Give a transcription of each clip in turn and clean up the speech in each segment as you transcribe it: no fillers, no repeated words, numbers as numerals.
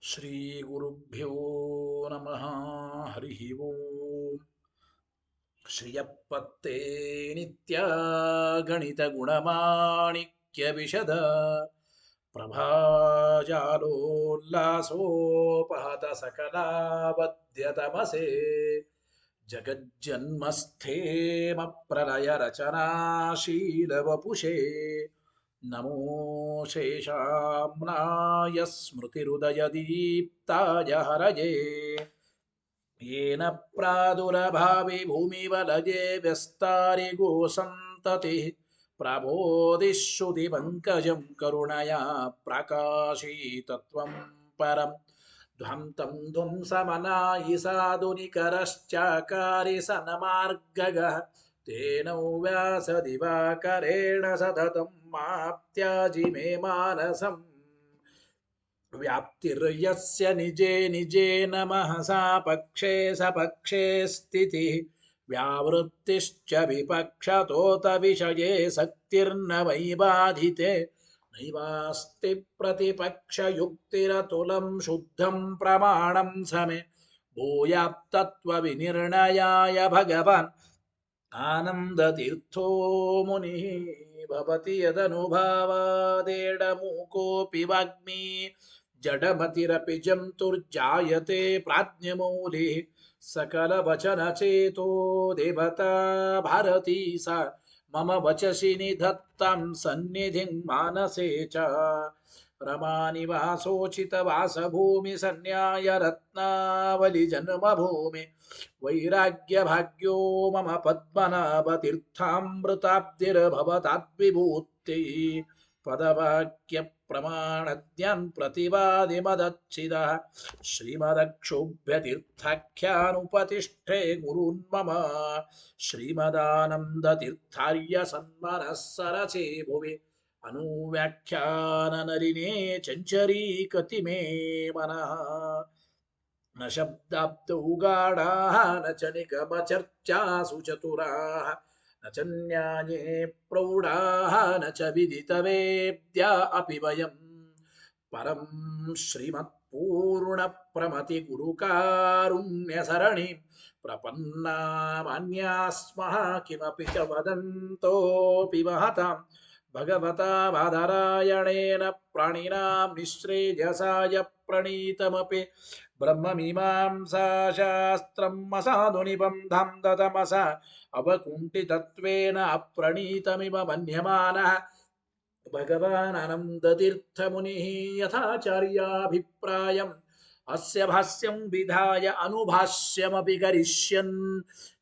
ಶ್ರೀಗುರುಭ್ಯೋ ನಮಃ. ಹರಿ ಓಂ. ಶ್ರಿಯಪ್ಪತ್ತೇ ನಿತ್ಯ ಗಣಿತ ಗುಣಮಾಣಿಕ್ಯ ವಿಶದ ಪ್ರಭಾಜಾಲೋಲ್ಲಾಸೋಪಹತ ಸಕಲಾವದ್ಯತಮಸೆ ಜಗಜ್ಜನ್ಮಸ್ಥೇಮ ಪ್ರಲಯ ರಚನಾಶೀಲವಪುಷೇ ನಮೋ ಶೇಷಾಮ್ನಾಯ ಸ್ಮೃತಿರುದಯದೀಪ್ತಾಯ ಹರಯೇ येन प्रादुरभावि भूमिवलये व्यस्तारिगो सन्ततिः प्रबोधिश्रुतिपङ्कजं करुणया प्रकाशीतत्वं परं ध्वन्तं ध्वंसमनायि साधुनिकरश्चाकारि सन्मार्गगः तेन व्यासदिवाकरेण सततं माप्त्याजि मे मानसम् व्याप्तिर्यस्य निजे निजे नमः सा पक्षे सपक्षे स्थितिः व्यावृत्तिश्च विपक्षतोत विषये सक्तिर्न वै बाधिते नैवास्ति प्रतिपक्षयुक्तिरतुलं शुद्धं प्रमाणं समे भूयात्तत्त्वविनिर्णयाय भगवान् आनन्दतीर्थो मुनिः भवति यदनुभावादेडमूकोऽपि वाग्मी जडमतिरपि जन्तुर्जायते प्राज्ञमौलिः सकलवचनचेतो देवता भारती सा मम वचसि निधत्तां सन्निधिं मानसे च रमानिवासोचितवासभूमि सन्न्याय रत्नावलि जन्मभूमि वैराग्यभाग्यो मम पद्मनाभतीर्थामृताब्धिर्भवताद्विभूतिः पदवाक्यप्रमाणज्ञान् प्रतिवादिमदच्छिदः श्रीमदक्षोभ्यतीर्थाख्यानुपतिष्ठे गुरून्मम श्रीमदानन्दतीर्थार्य सन्मनः सरसे भुवि अनुव्याख्याननलिने चञ्चरीकति मे मनः न शब्दाब्दौ गाढाः न च निगमचर्चासु चतुराः न च न्याये प्रौढाः न च विदितवेद्या अपि वयम् परं श्रीमत्पूर्णप्रमतिगुरुकारुण्यसरणिं प्रपन्नामान्याः स्मः किमपि च वदन्तोऽपि महतां भगवता बादरायणेन प्राणिनां निःश्रेयसाय प्रणीतमपि ब्रह्ममीमांसाशास्त्रम् असाधुनिबन्धं ददमसा अवकुण्ठितत्वेन अप्रणीतमिव मन्यमानः भगवान् आनन्दतीर्थमुनिः यथाचार्याभिप्रायम् अस्य भाष्यं विधाय अनुभाष्यमपि करिष्यन्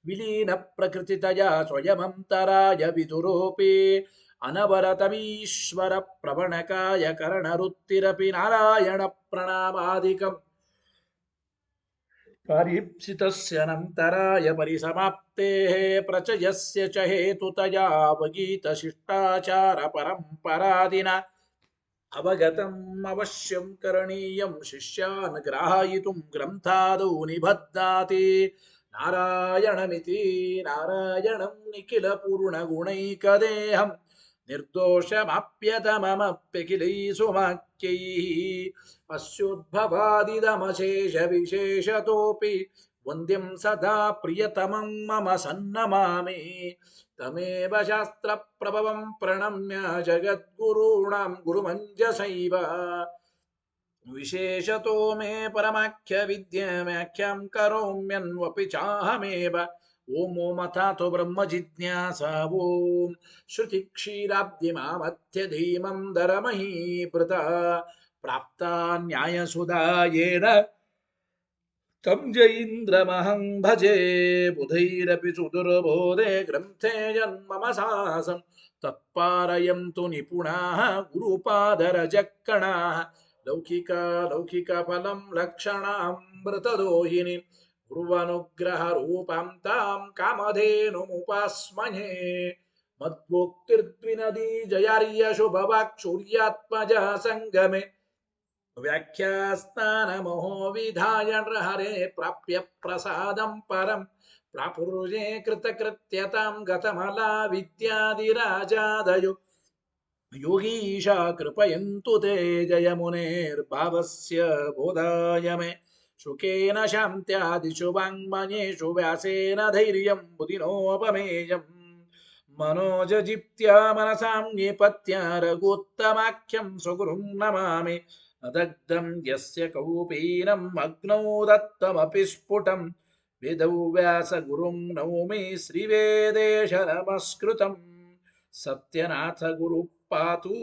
विलीनप्रकृतितया स्वयमन्तराय विदुरोऽपि अनवरतमीश्वर प्रवणकाय करणरुत्तिरपि नारायणप्रणामादिकम् पारीप्सितस्यनन्तराय परिसमाप्तेः प्रचयस्य च हेतुतयावगीतशिष्टाचारपरम्परादिना अवगतम् अवश्यं करणीयं शिष्यान् ग्राहयितुं ग्रन्थादौ निबध्नाति नारायणमिति नारायणं निखिलपूर्णगुणैकदेहं निर्दोषमाप्यतममप्यखिलैः सुवाक्यैः अस्योद्भवादिदमशेषविशेषतोऽपि वन्द्यं सदा प्रियतमं मम सन्नमामि तमेव शास्त्रप्रभवं प्रणम्य जगद्गुरूणां गुरुमञ्जसैव विशेषतो मे परमाख्यविद्याव्याख्यां करोम्यन्वपि चाहमेव ॐ मथातो ब्रह्मजिज्ञासा ॐ श्रुतिक्षीराब्धिमामध्यधीमन्दरमहीभृता प्राप्ता न्यायसुधा येन तं जयीन्द्रमहं भजे बुधैरपि सुदुर्बोधे ग्रन्थे जन्मम साहसं तत्पारयन्तु निपुणाः गुरुपादरजक्कणाः लौकिकफलं लक्षणामृतदोहिनीं गुरुवनुग्रहरूपां तां कामधेनुमुपास्महे मद्भोक्तिर्द्विनदी जयार्यशुभवाक्शूर्यात्मजा सङ्गमे व्याख्यास्नानमोहो विधाय नृहरे प्राप्य प्रसादं परं प्रापुर्ये कृतकृत्यतां गतमला विद्यादिराजादयो ಯೋಗೀಶ ಕೃಪಯಂತು ತೇ ಜಯ ಮುನೇರ್ಭಾವಸ್ಯ ಬೋಧಾಯ ಮೇ ಶುಕೇನ ಶಾಂತ್ಯಾದಿಷು ವಾङ्मयेषु ವ್ಯಾಸೇನ ಧೈರ್ಯಂ ಬುಧಿನೋಪಮೇಯಂ मनोजजिप्त्या मनसां निपत्य रघुत्तमाख्यं स्वगुरुं नमामि अदग्धं यस्य कौपीनम् अग्नौ दत्तमपि स्फुटं वेदौ व्यासगुरुं नौमि श्रीवेदेश नमस्कृतं सत्यनाथ गुरुः पातु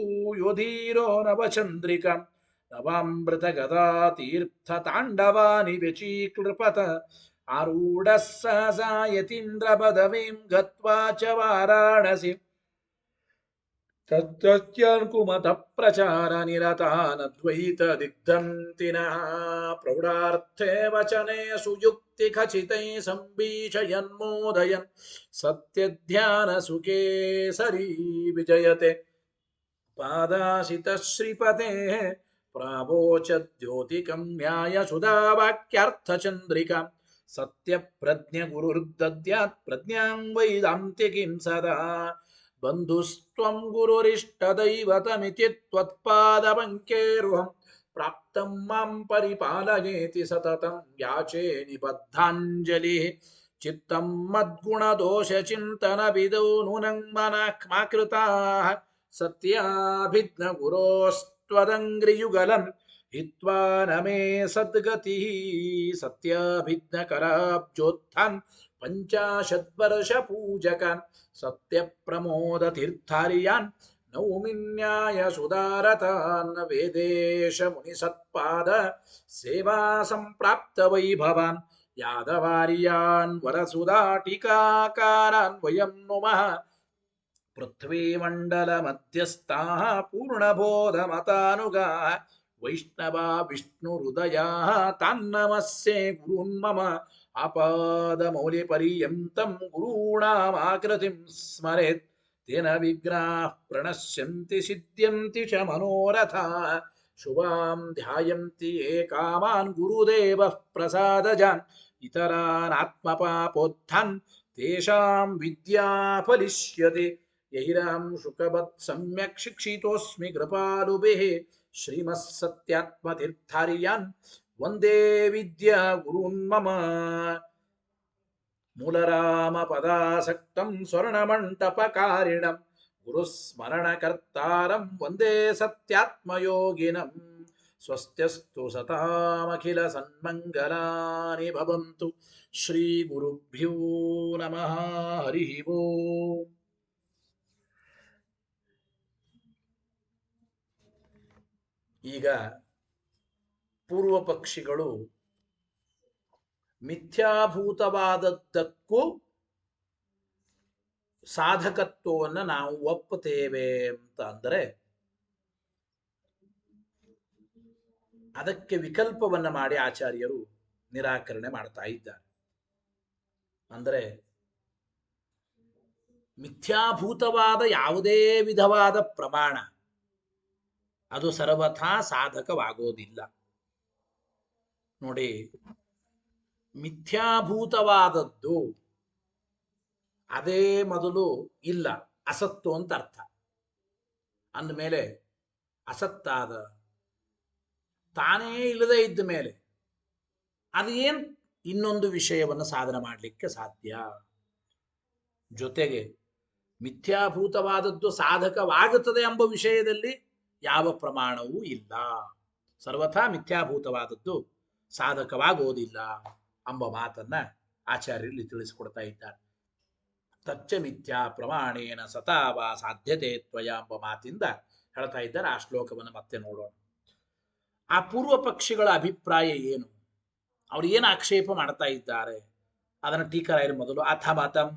योधीरो नवचन्द्रिकां नवामृतगदा तीर्थताण्डवानि व्यचीकृपत आरूढः सहसा यतीन्द्रपदवीं गत्वा च वाराणसी तत्त्वज्ञान कुमतः प्रचारनिरतानद्वैतदिग्धन्तिनः प्रौढार्थे वचने सुयुक्तिखचितैः सम्भीषयन्मोदयन् सत्यध्यानसुखे सरी विजयते पादाशितः श्रीपतेः प्रावोचद्योतिकं न्यायसुधावाक्यार्थचन्द्रिकाम् सत्यप्रज्ञ गुरुर्दद्यात् प्रज्ञां वैदान्तिकीं सदा बन्धुस्त्वं गुरुरिष्टदैवतमिति त्वत्पादपङ्केरुहं प्राप्तं मां परिपालयेति सततं याचे निबद्धाञ्जलिः चित्तं मद्गुणदोषचिन्तनविदौ नूनं मनः मा कृताः सत्याभिज्ञगुरोस्त्वदङ्घ्रियुगलम् हित्वा न मे सद्गतिः सत्याभिज्ञकराब्जोत्थान् पञ्चाशद्वर्षपूजकान् सत्यप्रमोदतीर्थार्यान् नौमिन्यायसुधारतान् वेदेशमुनिसत्पाद सेवासम्प्राप्तवैभवान् यादवार्यान् वरसुधाटिकाकारान् वयं नुमः पृथ्वीमण्डलमध्यस्थाः पूर्णबोधमतानुगाः वैष्णवा विष्णुहृदयाः तान्नमस्ये गुरून्मम आपादमौलिपर्यन्तं गुरूणामाकृतिं स्मरेत् तेन विघ्नाः प्रणश्यन्ति सिद्ध्यन्ति च मनोरथाः शुभां ध्यायन्ति ये कामान् गुरुदेवः प्रसादजान् इतरान् आत्मपापोत्थान् तेषां विद्या फलिष्यति यहिरां शुकवत् सम्यक् शिक्षितोऽस्मि कृपालुभिः श्रीमत्सत्यात्मतीर्थार्यान् वन्दे विद्या गुरून्मम मूलरामपदासक्तं स्वर्णमण्टपकारिणं गुरुस्मरणकर्तारं वन्दे सत्यात्मयोगिनं स्वस्त्यस्तु सतामखिलसन्मङ्गलानि भवन्तु श्रीगुरुभ्यो नमः हरिः ओम् ಈಗ ಪೂರ್ವ ಪಕ್ಷಿಗಳು ಮಿಥ್ಯಾಭೂತವಾದದ್ದಕ್ಕೂ ಸಾಧಕತ್ವವನ್ನು ನಾವು ಒಪ್ಪುತ್ತೇವೆ ಅಂತ ಅಂದರೆ ಅದಕ್ಕೆ ವಿಕಲ್ಪವನ್ನ ಮಾಡಿ ಆಚಾರ್ಯರು ನಿರಾಕರಣೆ ಮಾಡ್ತಾ ಇದ್ದಾರೆ. ಅಂದರೆ ಮಿಥ್ಯಾಭೂತವಾದ ಯಾವುದೇ ವಿಧವಾದ ಪ್ರಮಾಣ ಅದು ಸರ್ವಥಾ ಸಾಧಕವಾಗೋದಿಲ್ಲ. ನೋಡಿ, ಮಿಥ್ಯಾಭೂತವಾದದ್ದು ಅದೇ ಮೊದಲು ಇಲ್ಲ, ಅಸತ್ತು ಅಂತ ಅರ್ಥ. ಅಂದಮೇಲೆ ಅಸತ್ತಾದ ತಾನೇ ಇಲ್ಲದೆ ಇದ್ದ ಮೇಲೆ ಅದೇನ್ ಇನ್ನೊಂದು ವಿಷಯವನ್ನು ಸಾಧನೆ ಮಾಡಲಿಕ್ಕೆ ಸಾಧ್ಯ? ಜೊತೆಗೆ ಮಿಥ್ಯಾಭೂತವಾದದ್ದು ಸಾಧಕವಾಗುತ್ತದೆ ಎಂಬ ವಿಷಯದಲ್ಲಿ ಯಾವ ಪ್ರಮಾಣವೂ ಇಲ್ಲ. ಸರ್ವಥಾ ಮಿಥ್ಯಾಭೂತವಾದದ್ದು ಸಾಧಕವಾಗೋದಿಲ್ಲ ಎಂಬ ಮಾತನ್ನ ಆಚಾರ್ಯರಲ್ಲಿ ತಿಳಿಸಿಕೊಡ್ತಾ ಇದ್ದಾರೆ. ತಚ್ಚ ಮಿಥ್ಯಾ ಪ್ರಮಾಣೇನ ಸತಾವ ಸಾಧ್ಯತೆ ತ್ವಯ ಎಂಬ ಮಾತಿಂದ ಹೇಳ್ತಾ ಇದ್ದಾರೆ. ಆ ಶ್ಲೋಕವನ್ನು ಮತ್ತೆ ನೋಡೋಣ. ಆ ಪೂರ್ವ ಪಕ್ಷಿಗಳ ಅಭಿಪ್ರಾಯ ಏನು, ಅವ್ರು ಏನು ಆಕ್ಷೇಪ ಮಾಡ್ತಾ ಇದ್ದಾರೆ ಅದನ್ನು ಟೀಕರಾಯರು ಮೊದಲು ಅಥಮತಂ,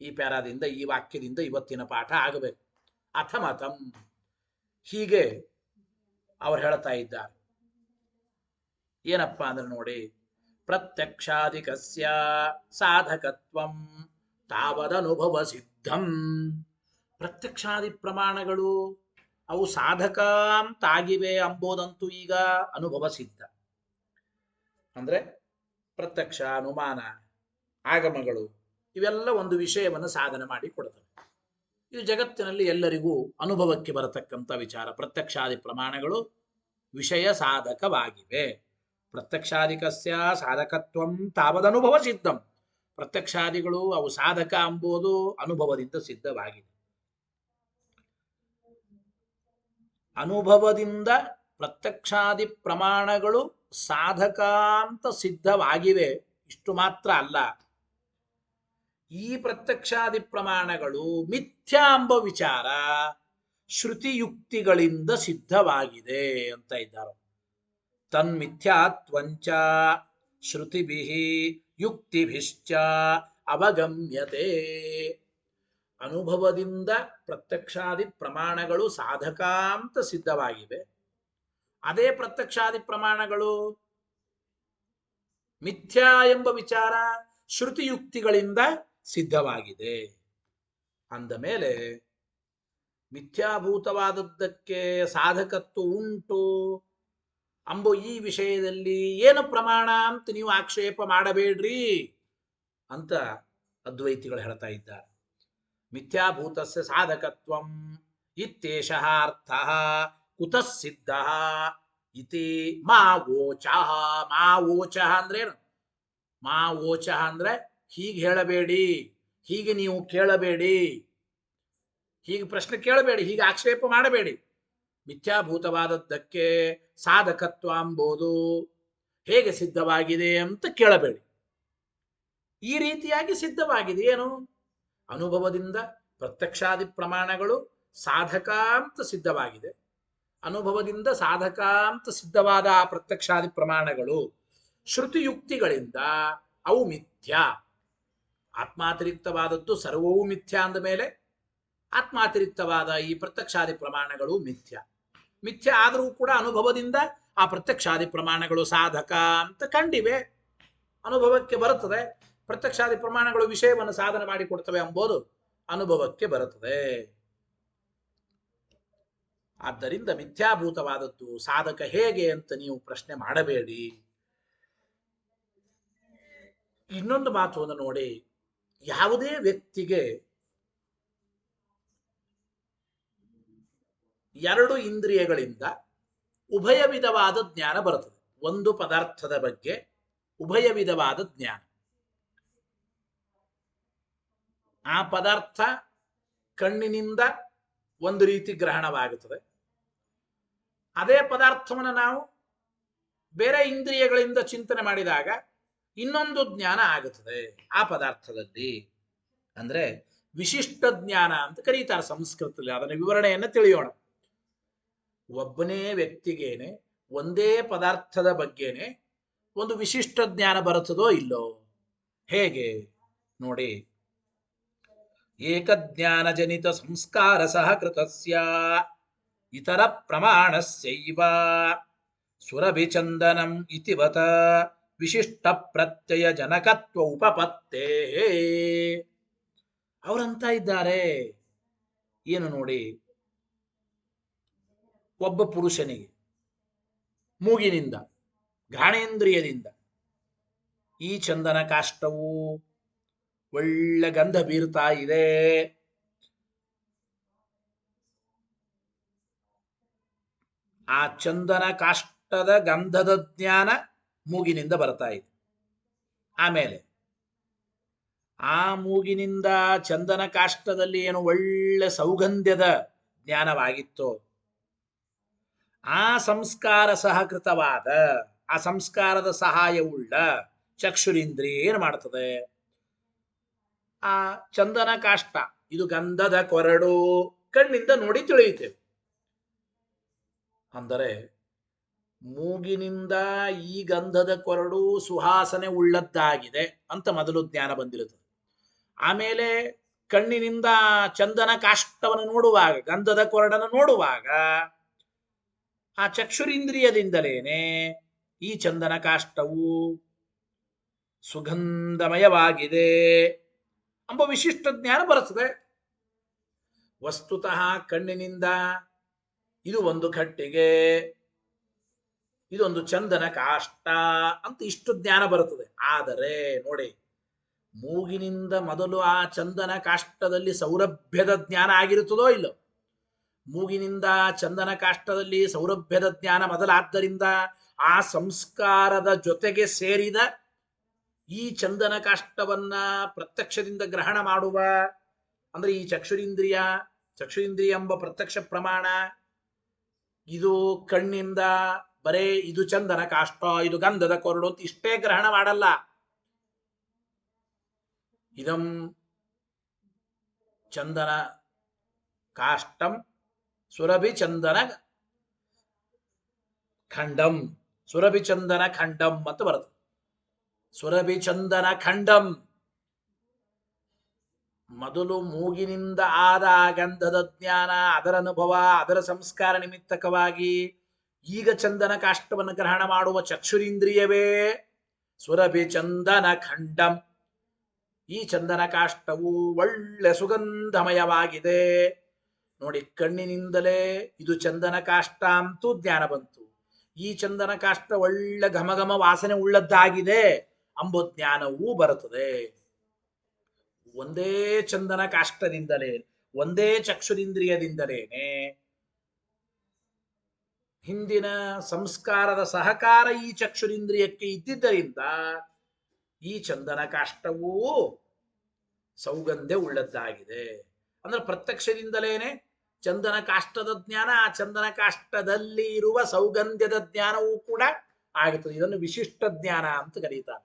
ಈ ಪ್ಯಾರಾದಿಂದ ಈ ವಾಕ್ಯದಿಂದ ಇವತ್ತಿನ ಪಾಠ ಆಗಬೇಕು. ಅಥಮತಂ ಹೀಗೆ ಅವ್ರು ಹೇಳ್ತಾ ಇದ್ದಾರೆ. ಏನಪ್ಪಾ ಅಂದ್ರೆ ನೋಡಿ, ಪ್ರತ್ಯಕ್ಷಾಧಿಕಸ್ಯ ಸಾಧಕತ್ವಂ ತಾವದನುಭವ ಸಿದ್ಧಂ. ಪ್ರತ್ಯಕ್ಷಾದಿ ಪ್ರಮಾಣಗಳು ಅವು ಸಾಧಕ ಅಂತಾಗಿವೆ ಎಂಬುದಂತೂ ಈಗ ಅನುಭವ ಸಿದ್ಧ. ಅಂದ್ರೆ ಪ್ರತ್ಯಕ್ಷ, ಅನುಮಾನ, ಆಗಮಗಳು ಇವೆಲ್ಲ ಒಂದು ವಿಷಯವನ್ನು ಸಾಧನೆ ಮಾಡಿ ಕೊಡ್ತವೆ. ಇದು ಜಗತ್ತಿನಲ್ಲಿ ಎಲ್ಲರಿಗೂ ಅನುಭವಕ್ಕೆ ಬರತಕ್ಕಂಥ ವಿಚಾರ. ಪ್ರತ್ಯಕ್ಷಾದಿ ಪ್ರಮಾಣಗಳು ವಿಷಯ ಸಾಧಕವಾಗಿವೆ. ಪ್ರತ್ಯಕ್ಷಾದಿಕಸ್ಯ ಸಾಧಕತ್ವಂ ತಾವದನುಭವ ಸಿದ್ಧಂ. ಪ್ರತ್ಯಕ್ಷಾದಿಗಳು ಅವು ಸಾಧಕ ಎಂಬುದು ಅನುಭವದಿಂದ ಸಿದ್ಧವಾಗಿದೆ. ಅನುಭವದಿಂದ ಪ್ರತ್ಯಕ್ಷಾದಿ ಪ್ರಮಾಣಗಳು ಸಾಧಕ ಅಂತ ಸಿದ್ಧವಾಗಿವೆ. ಇಷ್ಟು ಮಾತ್ರ ಅಲ್ಲ, ಈ ಪ್ರತ್ಯಕ್ಷಾದಿ ಪ್ರಮಾಣಗಳು ಮಿಥ್ಯಾ ಎಂಬ ವಿಚಾರ ಶ್ರುತಿಯುಕ್ತಿಗಳಿಂದ ಸಿದ್ಧವಾಗಿದೆ ಅಂತ ಇದ್ದಾರೆ. ತನ್ಮಿಥ್ಯಾತ್ವಂಚ ಶ್ರುತಿಭಿಃ ಯುಕ್ತಿಭಿಶ್ಚ ಅವಗಮ್ಯತೆ. ಅನುಭವದಿಂದ ಪ್ರತ್ಯಕ್ಷಾದಿ ಪ್ರಮಾಣಗಳು ಸಾಧಕ ಅಂತ ಸಿದ್ಧವಾಗಿವೆ. ಅದೇ ಪ್ರತ್ಯಕ್ಷಾದಿ ಪ್ರಮಾಣಗಳು ಮಿಥ್ಯಾ ಎಂಬ ವಿಚಾರ ಶ್ರುತಿಯುಕ್ತಿಗಳಿಂದ ಸಿದ್ಧವಾಗಿದೆ. ಅಂದ ಮೇಲೆ ಮಿಥ್ಯಾಭೂತವಾದದ್ದಕ್ಕೆ ಸಾಧಕತ್ವ ಉಂಟು ಅಂಬೋ ಈ ವಿಷಯದಲ್ಲಿ ಏನು ಪ್ರಮಾಣ ಅಂತ ನೀವು ಆಕ್ಷೇಪ ಮಾಡಬೇಡ್ರಿ ಅಂತ ಅದ್ವೈತಿಗಳು ಹೇಳ್ತಾ ಇದ್ದಾರೆ. ಮಿಥ್ಯಾಭೂತಸ್ಯ ಸಾಧಕತ್ವಂ ಇತ್ಯೇಷಃ ಅರ್ಥಃ ಕುತಃ ಸಿದ್ಧಃ ಇತಿ ಮಾ ವೋಚಃ. ಮಾ ವೋಚಃ ಅಂದ್ರೇನು? ಮಾ ವೋಚಃ ಅಂದ್ರೆ ಹೀಗೆ ಹೇಳಬೇಡಿ, ಹೀಗೆ ನೀವು ಕೇಳಬೇಡಿ, ಹೀಗೆ ಪ್ರಶ್ನೆ ಕೇಳಬೇಡಿ, ಹೀಗೆ ಆಕ್ಷೇಪ ಮಾಡಬೇಡಿ. ಮಿಥ್ಯಾಭೂತವಾದದ್ದಕ್ಕೆ ಸಾಧಕತ್ವ ಎಂಬುದು ಹೇಗೆ ಸಿದ್ಧವಾಗಿದೆ ಅಂತ ಕೇಳಬೇಡಿ. ಈ ರೀತಿಯಾಗಿ ಸಿದ್ಧವಾಗಿದೆ. ಏನು? ಅನುಭವದಿಂದ ಪ್ರತ್ಯಕ್ಷಾದಿ ಪ್ರಮಾಣಗಳು ಸಾಧಕ ಅಂತ ಸಿದ್ಧವಾಗಿದೆ. ಅನುಭವದಿಂದ ಸಾಧಕ ಅಂತ ಸಿದ್ಧವಾದ ಆ ಪ್ರತ್ಯಕ್ಷಾದಿ ಪ್ರಮಾಣಗಳು ಶ್ರುತಿಯುಕ್ತಿಗಳಿಂದ ಅವು ಮಿಥ್ಯಾ. ಆತ್ಮಾತಿರಿಕ್ತವಾದದ್ದು ಸರ್ವವೂ ಮಿಥ್ಯಾ ಅಂದ ಮೇಲೆ ಆತ್ಮಾತಿರಿಕ್ತವಾದ ಈ ಪ್ರತ್ಯಕ್ಷಾದಿ ಪ್ರಮಾಣಗಳು ಮಿಥ್ಯಾ. ಮಿಥ್ಯಾ ಆದರೂ ಕೂಡ ಅನುಭವದಿಂದ ಆ ಪ್ರತ್ಯಕ್ಷಾದಿ ಪ್ರಮಾಣಗಳು ಸಾಧಕ ಅಂತ ಕಂಡಿವೆ, ಅನುಭವಕ್ಕೆ ಬರುತ್ತದೆ. ಪ್ರತ್ಯಕ್ಷಾದಿ ಪ್ರಮಾಣಗಳು ವಿಷಯವನ್ನು ಸಾಧನೆ ಮಾಡಿಕೊಡ್ತವೆ ಎಂಬುದು ಅನುಭವಕ್ಕೆ ಬರುತ್ತದೆ. ಆದ್ದರಿಂದ ಮಿಥ್ಯಾಭೂತವಾದದ್ದು ಸಾಧಕ ಹೇಗೆ ಅಂತ ನೀವು ಪ್ರಶ್ನೆ ಮಾಡಬೇಡಿ. ಇನ್ನೊಂದು ಮಾತನ್ನು ನೋಡಿ, ಯಾವುದೇ ವ್ಯಕ್ತಿಗೆ ಎರಡು ಇಂದ್ರಿಯಗಳಿಂದ ಉಭಯ ವಿಧವಾದ ಜ್ಞಾನ ಬರುತ್ತದೆ. ಒಂದು ಪದಾರ್ಥದ ಬಗ್ಗೆ ಉಭಯ ವಿಧವಾದ ಜ್ಞಾನ. ಆ ಪದಾರ್ಥ ಕಣ್ಣಿನಿಂದ ಒಂದು ರೀತಿ ಗ್ರಹಣವಾಗುತ್ತದೆ. ಅದೇ ಪದಾರ್ಥವನ್ನು ನಾವು ಬೇರೆ ಇಂದ್ರಿಯಗಳಿಂದ ಚಿಂತನೆ ಮಾಡಿದಾಗ ಇನ್ನೊಂದು ಜ್ಞಾನ ಆಗುತ್ತದೆ ಆ ಪದಾರ್ಥದಲ್ಲಿ. ಅಂದ್ರೆ ವಿಶಿಷ್ಟ ಜ್ಞಾನ ಅಂತ ಕರೀತಾರೆ ಸಂಸ್ಕೃತದಲ್ಲಿ. ಅದರ ವಿವರಣೆಯನ್ನು ತಿಳಿಯೋಣ. ಒಬ್ಬನೇ ವ್ಯಕ್ತಿಗೇನೆ ಒಂದೇ ಪದಾರ್ಥದ ಬಗ್ಗೆನೆ ಒಂದು ವಿಶಿಷ್ಟ ಜ್ಞಾನ ಬರುತ್ತದೋ ಇಲ್ಲೋ? ಹೇಗೆ ನೋಡಿ. ಏಕಜ್ಞಾನ ಜನಿತ ಸಂಸ್ಕಾರ ಸಹಕೃತಸ್ಯ ಇತರ ಪ್ರಮಾಣಸ್ಯೈವ ಸುರಭಿಚಂದನಂ ಇತಿವತ ವಿಶಿಷ್ಟ ಪ್ರತ್ಯಯ ಜನಕತ್ವ ಉಪಪತ್ತೇ. ಅವರಂತ ಇದ್ದಾರೆ ಏನು ನೋಡಿ, ಒಬ್ಬ ಪುರುಷನಿಗೆ ಮೂಗಿನಿಂದ ಘ್ರಾಣೇಂದ್ರಿಯದಿಂದ ಈ ಚಂದನ ಕಾಷ್ಟವು ಒಳ್ಳೆ ಗಂಧ ಬೀರ್ತಾ ಇದೆ, ಆ ಚಂದನ ಕಾಷ್ಟದ ಗಂಧದ ಜ್ಞಾನ ಮೂಗಿನಿಂದ ಬರ್ತಾ ಇದೆ. ಆಮೇಲೆ ಆ ಮೂಗಿನಿಂದ ಚಂದನ ಕಾಷ್ಟದಲ್ಲಿ ಏನು ಒಳ್ಳೆ ಸೌಗಂಧ್ಯದ ಜ್ಞಾನವಾಗಿತ್ತೋ, ಆ ಸಂಸ್ಕಾರ ಸಹಕೃತವಾದ ಆ ಸಂಸ್ಕಾರದ ಸಹಾಯವುಳ್ಳ ಚಕ್ಷುರಿಂದ್ರಿಯ ಏನು ಮಾಡ್ತದೆ? ಆ ಚಂದನ ಕಾಷ್ಟ ಇದು ಗಂಧದ ಕೊರಡು ಕಣ್ಣಿಂದ ನೋಡಿ ತಿಳಿಯುತ್ತೇವೆ. ಅಂದರೆ ಮೂಗಿನಿಂದ ಈ ಗಂಧದ ಕೊರಡು ಸುಹಾಸನೆ ಉಳ್ಳದ್ದಾಗಿದೆ ಅಂತ ಮೊದಲು ಜ್ಞಾನ ಬಂದಿರುತ್ತದೆ. ಆಮೇಲೆ ಕಣ್ಣಿನಿಂದ ಚಂದನ ಕಾಷ್ಟವನ್ನು ನೋಡುವಾಗ, ಗಂಧದ ಕೊರಡನ್ನು ನೋಡುವಾಗ ಆ ಚಕ್ಷುರಿಂದ್ರಿಯದಿಂದಲೇನೆ ಈ ಚಂದನ ಕಾಷ್ಟವು ಸುಗಂಧಮಯವಾಗಿದೆ ಎಂಬ ವಿಶಿಷ್ಟ ಜ್ಞಾನ ಬರುತ್ತದೆ. ವಸ್ತುತಃ ಕಣ್ಣಿನಿಂದ ಇದು ಒಂದು ಕಟ್ಟಿಗೆ, ಇದೊಂದು ಚಂದನ ಕಾಷ್ಟ ಅಂತ ಇಷ್ಟು ಜ್ಞಾನ ಬರುತ್ತದೆ. ಆದರೆ ನೋಡಿ, ಮೂಗಿನಿಂದ ಮೊದಲು ಆ ಚಂದನ ಕಾಷ್ಟದಲ್ಲಿ ಸೌರಭ್ಯದ ಜ್ಞಾನ ಆಗಿರುತ್ತದೋ ಇಲ್ಲೋ? ಮೂಗಿನಿಂದ ಚಂದನ ಕಾಷ್ಟದಲ್ಲಿ ಸೌರಭ್ಯದ ಜ್ಞಾನ ಮೊದಲಾದ್ದರಿಂದ ಆ ಸಂಸ್ಕಾರದ ಜೊತೆಗೆ ಸೇರಿದ ಈ ಚಂದನ ಕಾಷ್ಟವನ್ನ ಪ್ರತ್ಯಕ್ಷದಿಂದ ಗ್ರಹಣ ಮಾಡುವ ಅಂದ್ರೆ ಈ ಚಕ್ಷುರಿಂದ್ರಿಯ ಎಂಬ ಪ್ರತ್ಯಕ್ಷ ಪ್ರಮಾಣ ಇದು ಕಣ್ಣಿಂದ ಬರೇ ಇದು ಚಂದನ ಕಾಷ್ಟ ಇದು ಗಂಧದ ಕೊರಡು ಅಂತ ಇಷ್ಟೇ ಗ್ರಹಣ ಮಾಡಲ್ಲ. ಇದಂ ಚಂದನ ಕಾಷ್ಟಂ ಸುರಭಿ ಚಂದನ ಖಂಡಂ ಸುರಭಿ ಚಂದನ ಖಂಡಂ ಅಂತ ಬರುತ್ತೆ. ಸುರಭಿ ಚಂದನ ಖಂಡಂ ಮೊದಲು ಮೂಗಿನಿಂದ ಆದ ಗಂಧದ ಜ್ಞಾನ, ಅದರ ಅನುಭವ, ಅದರ ಸಂಸ್ಕಾರ ನಿಮಿತ್ತಕವಾಗಿ ಈಗ ಚಂದನ ಕಾಷ್ಟವನ್ನು ಗ್ರಹಣ ಮಾಡುವ ಚಕ್ಷುರಿಂದ್ರಿಯವೇ ಸುರಭಿ ಚಂದನ ಖಂಡಂ. ಈ ಚಂದನ ಕಾಷ್ಟವು ಒಳ್ಳೆ ಸುಗಂಧಮಯವಾಗಿದೆ ನೋಡಿ. ಕಣ್ಣಿನಿಂದಲೇ ಇದು ಚಂದನ ಕಾಷ್ಟ ಅಂತೂ ಜ್ಞಾನ ಬಂತು. ಈ ಚಂದನ ಕಾಷ್ಟ ಒಳ್ಳೆ ಘಮಘಮ ವಾಸನೆ ಉಳ್ಳದ್ದಾಗಿದೆ ಎಂಬ ಜ್ಞಾನವೂ ಬರುತ್ತದೆ. ಒಂದೇ ಚಂದನ ಕಾಷ್ಟದಿಂದಲೇ, ಒಂದೇ ಚಕ್ಷುರಿಂದ್ರಿಯದಿಂದಲೇನೆ ಹಿಂದಿನ ಸಂಸ್ಕಾರದ ಸಹಕಾರ ಈ ಚಕ್ಷುರಿಂದ್ರಿಯಕ್ಕೆ ಇದ್ದಿದ್ದರಿಂದ ಈ ಚಂದನ ಕಾಷ್ಟವೂ ಸೌಗಂಧ್ಯ ಉಳ್ಳದ್ದಾಗಿದೆ. ಅಂದ್ರೆ ಪ್ರತ್ಯಕ್ಷದಿಂದಲೇನೆ ಚಂದನ ಕಾಷ್ಟದ ಜ್ಞಾನ, ಆ ಚಂದನ ಕಾಷ್ಟದಲ್ಲಿ ಇರುವ ಸೌಗಂಧ್ಯದ ಜ್ಞಾನವೂ ಕೂಡ ಆಗುತ್ತದೆ. ಇದನ್ನು ವಿಶಿಷ್ಟ ಜ್ಞಾನ ಅಂತ ಕರೀತಾರೆ.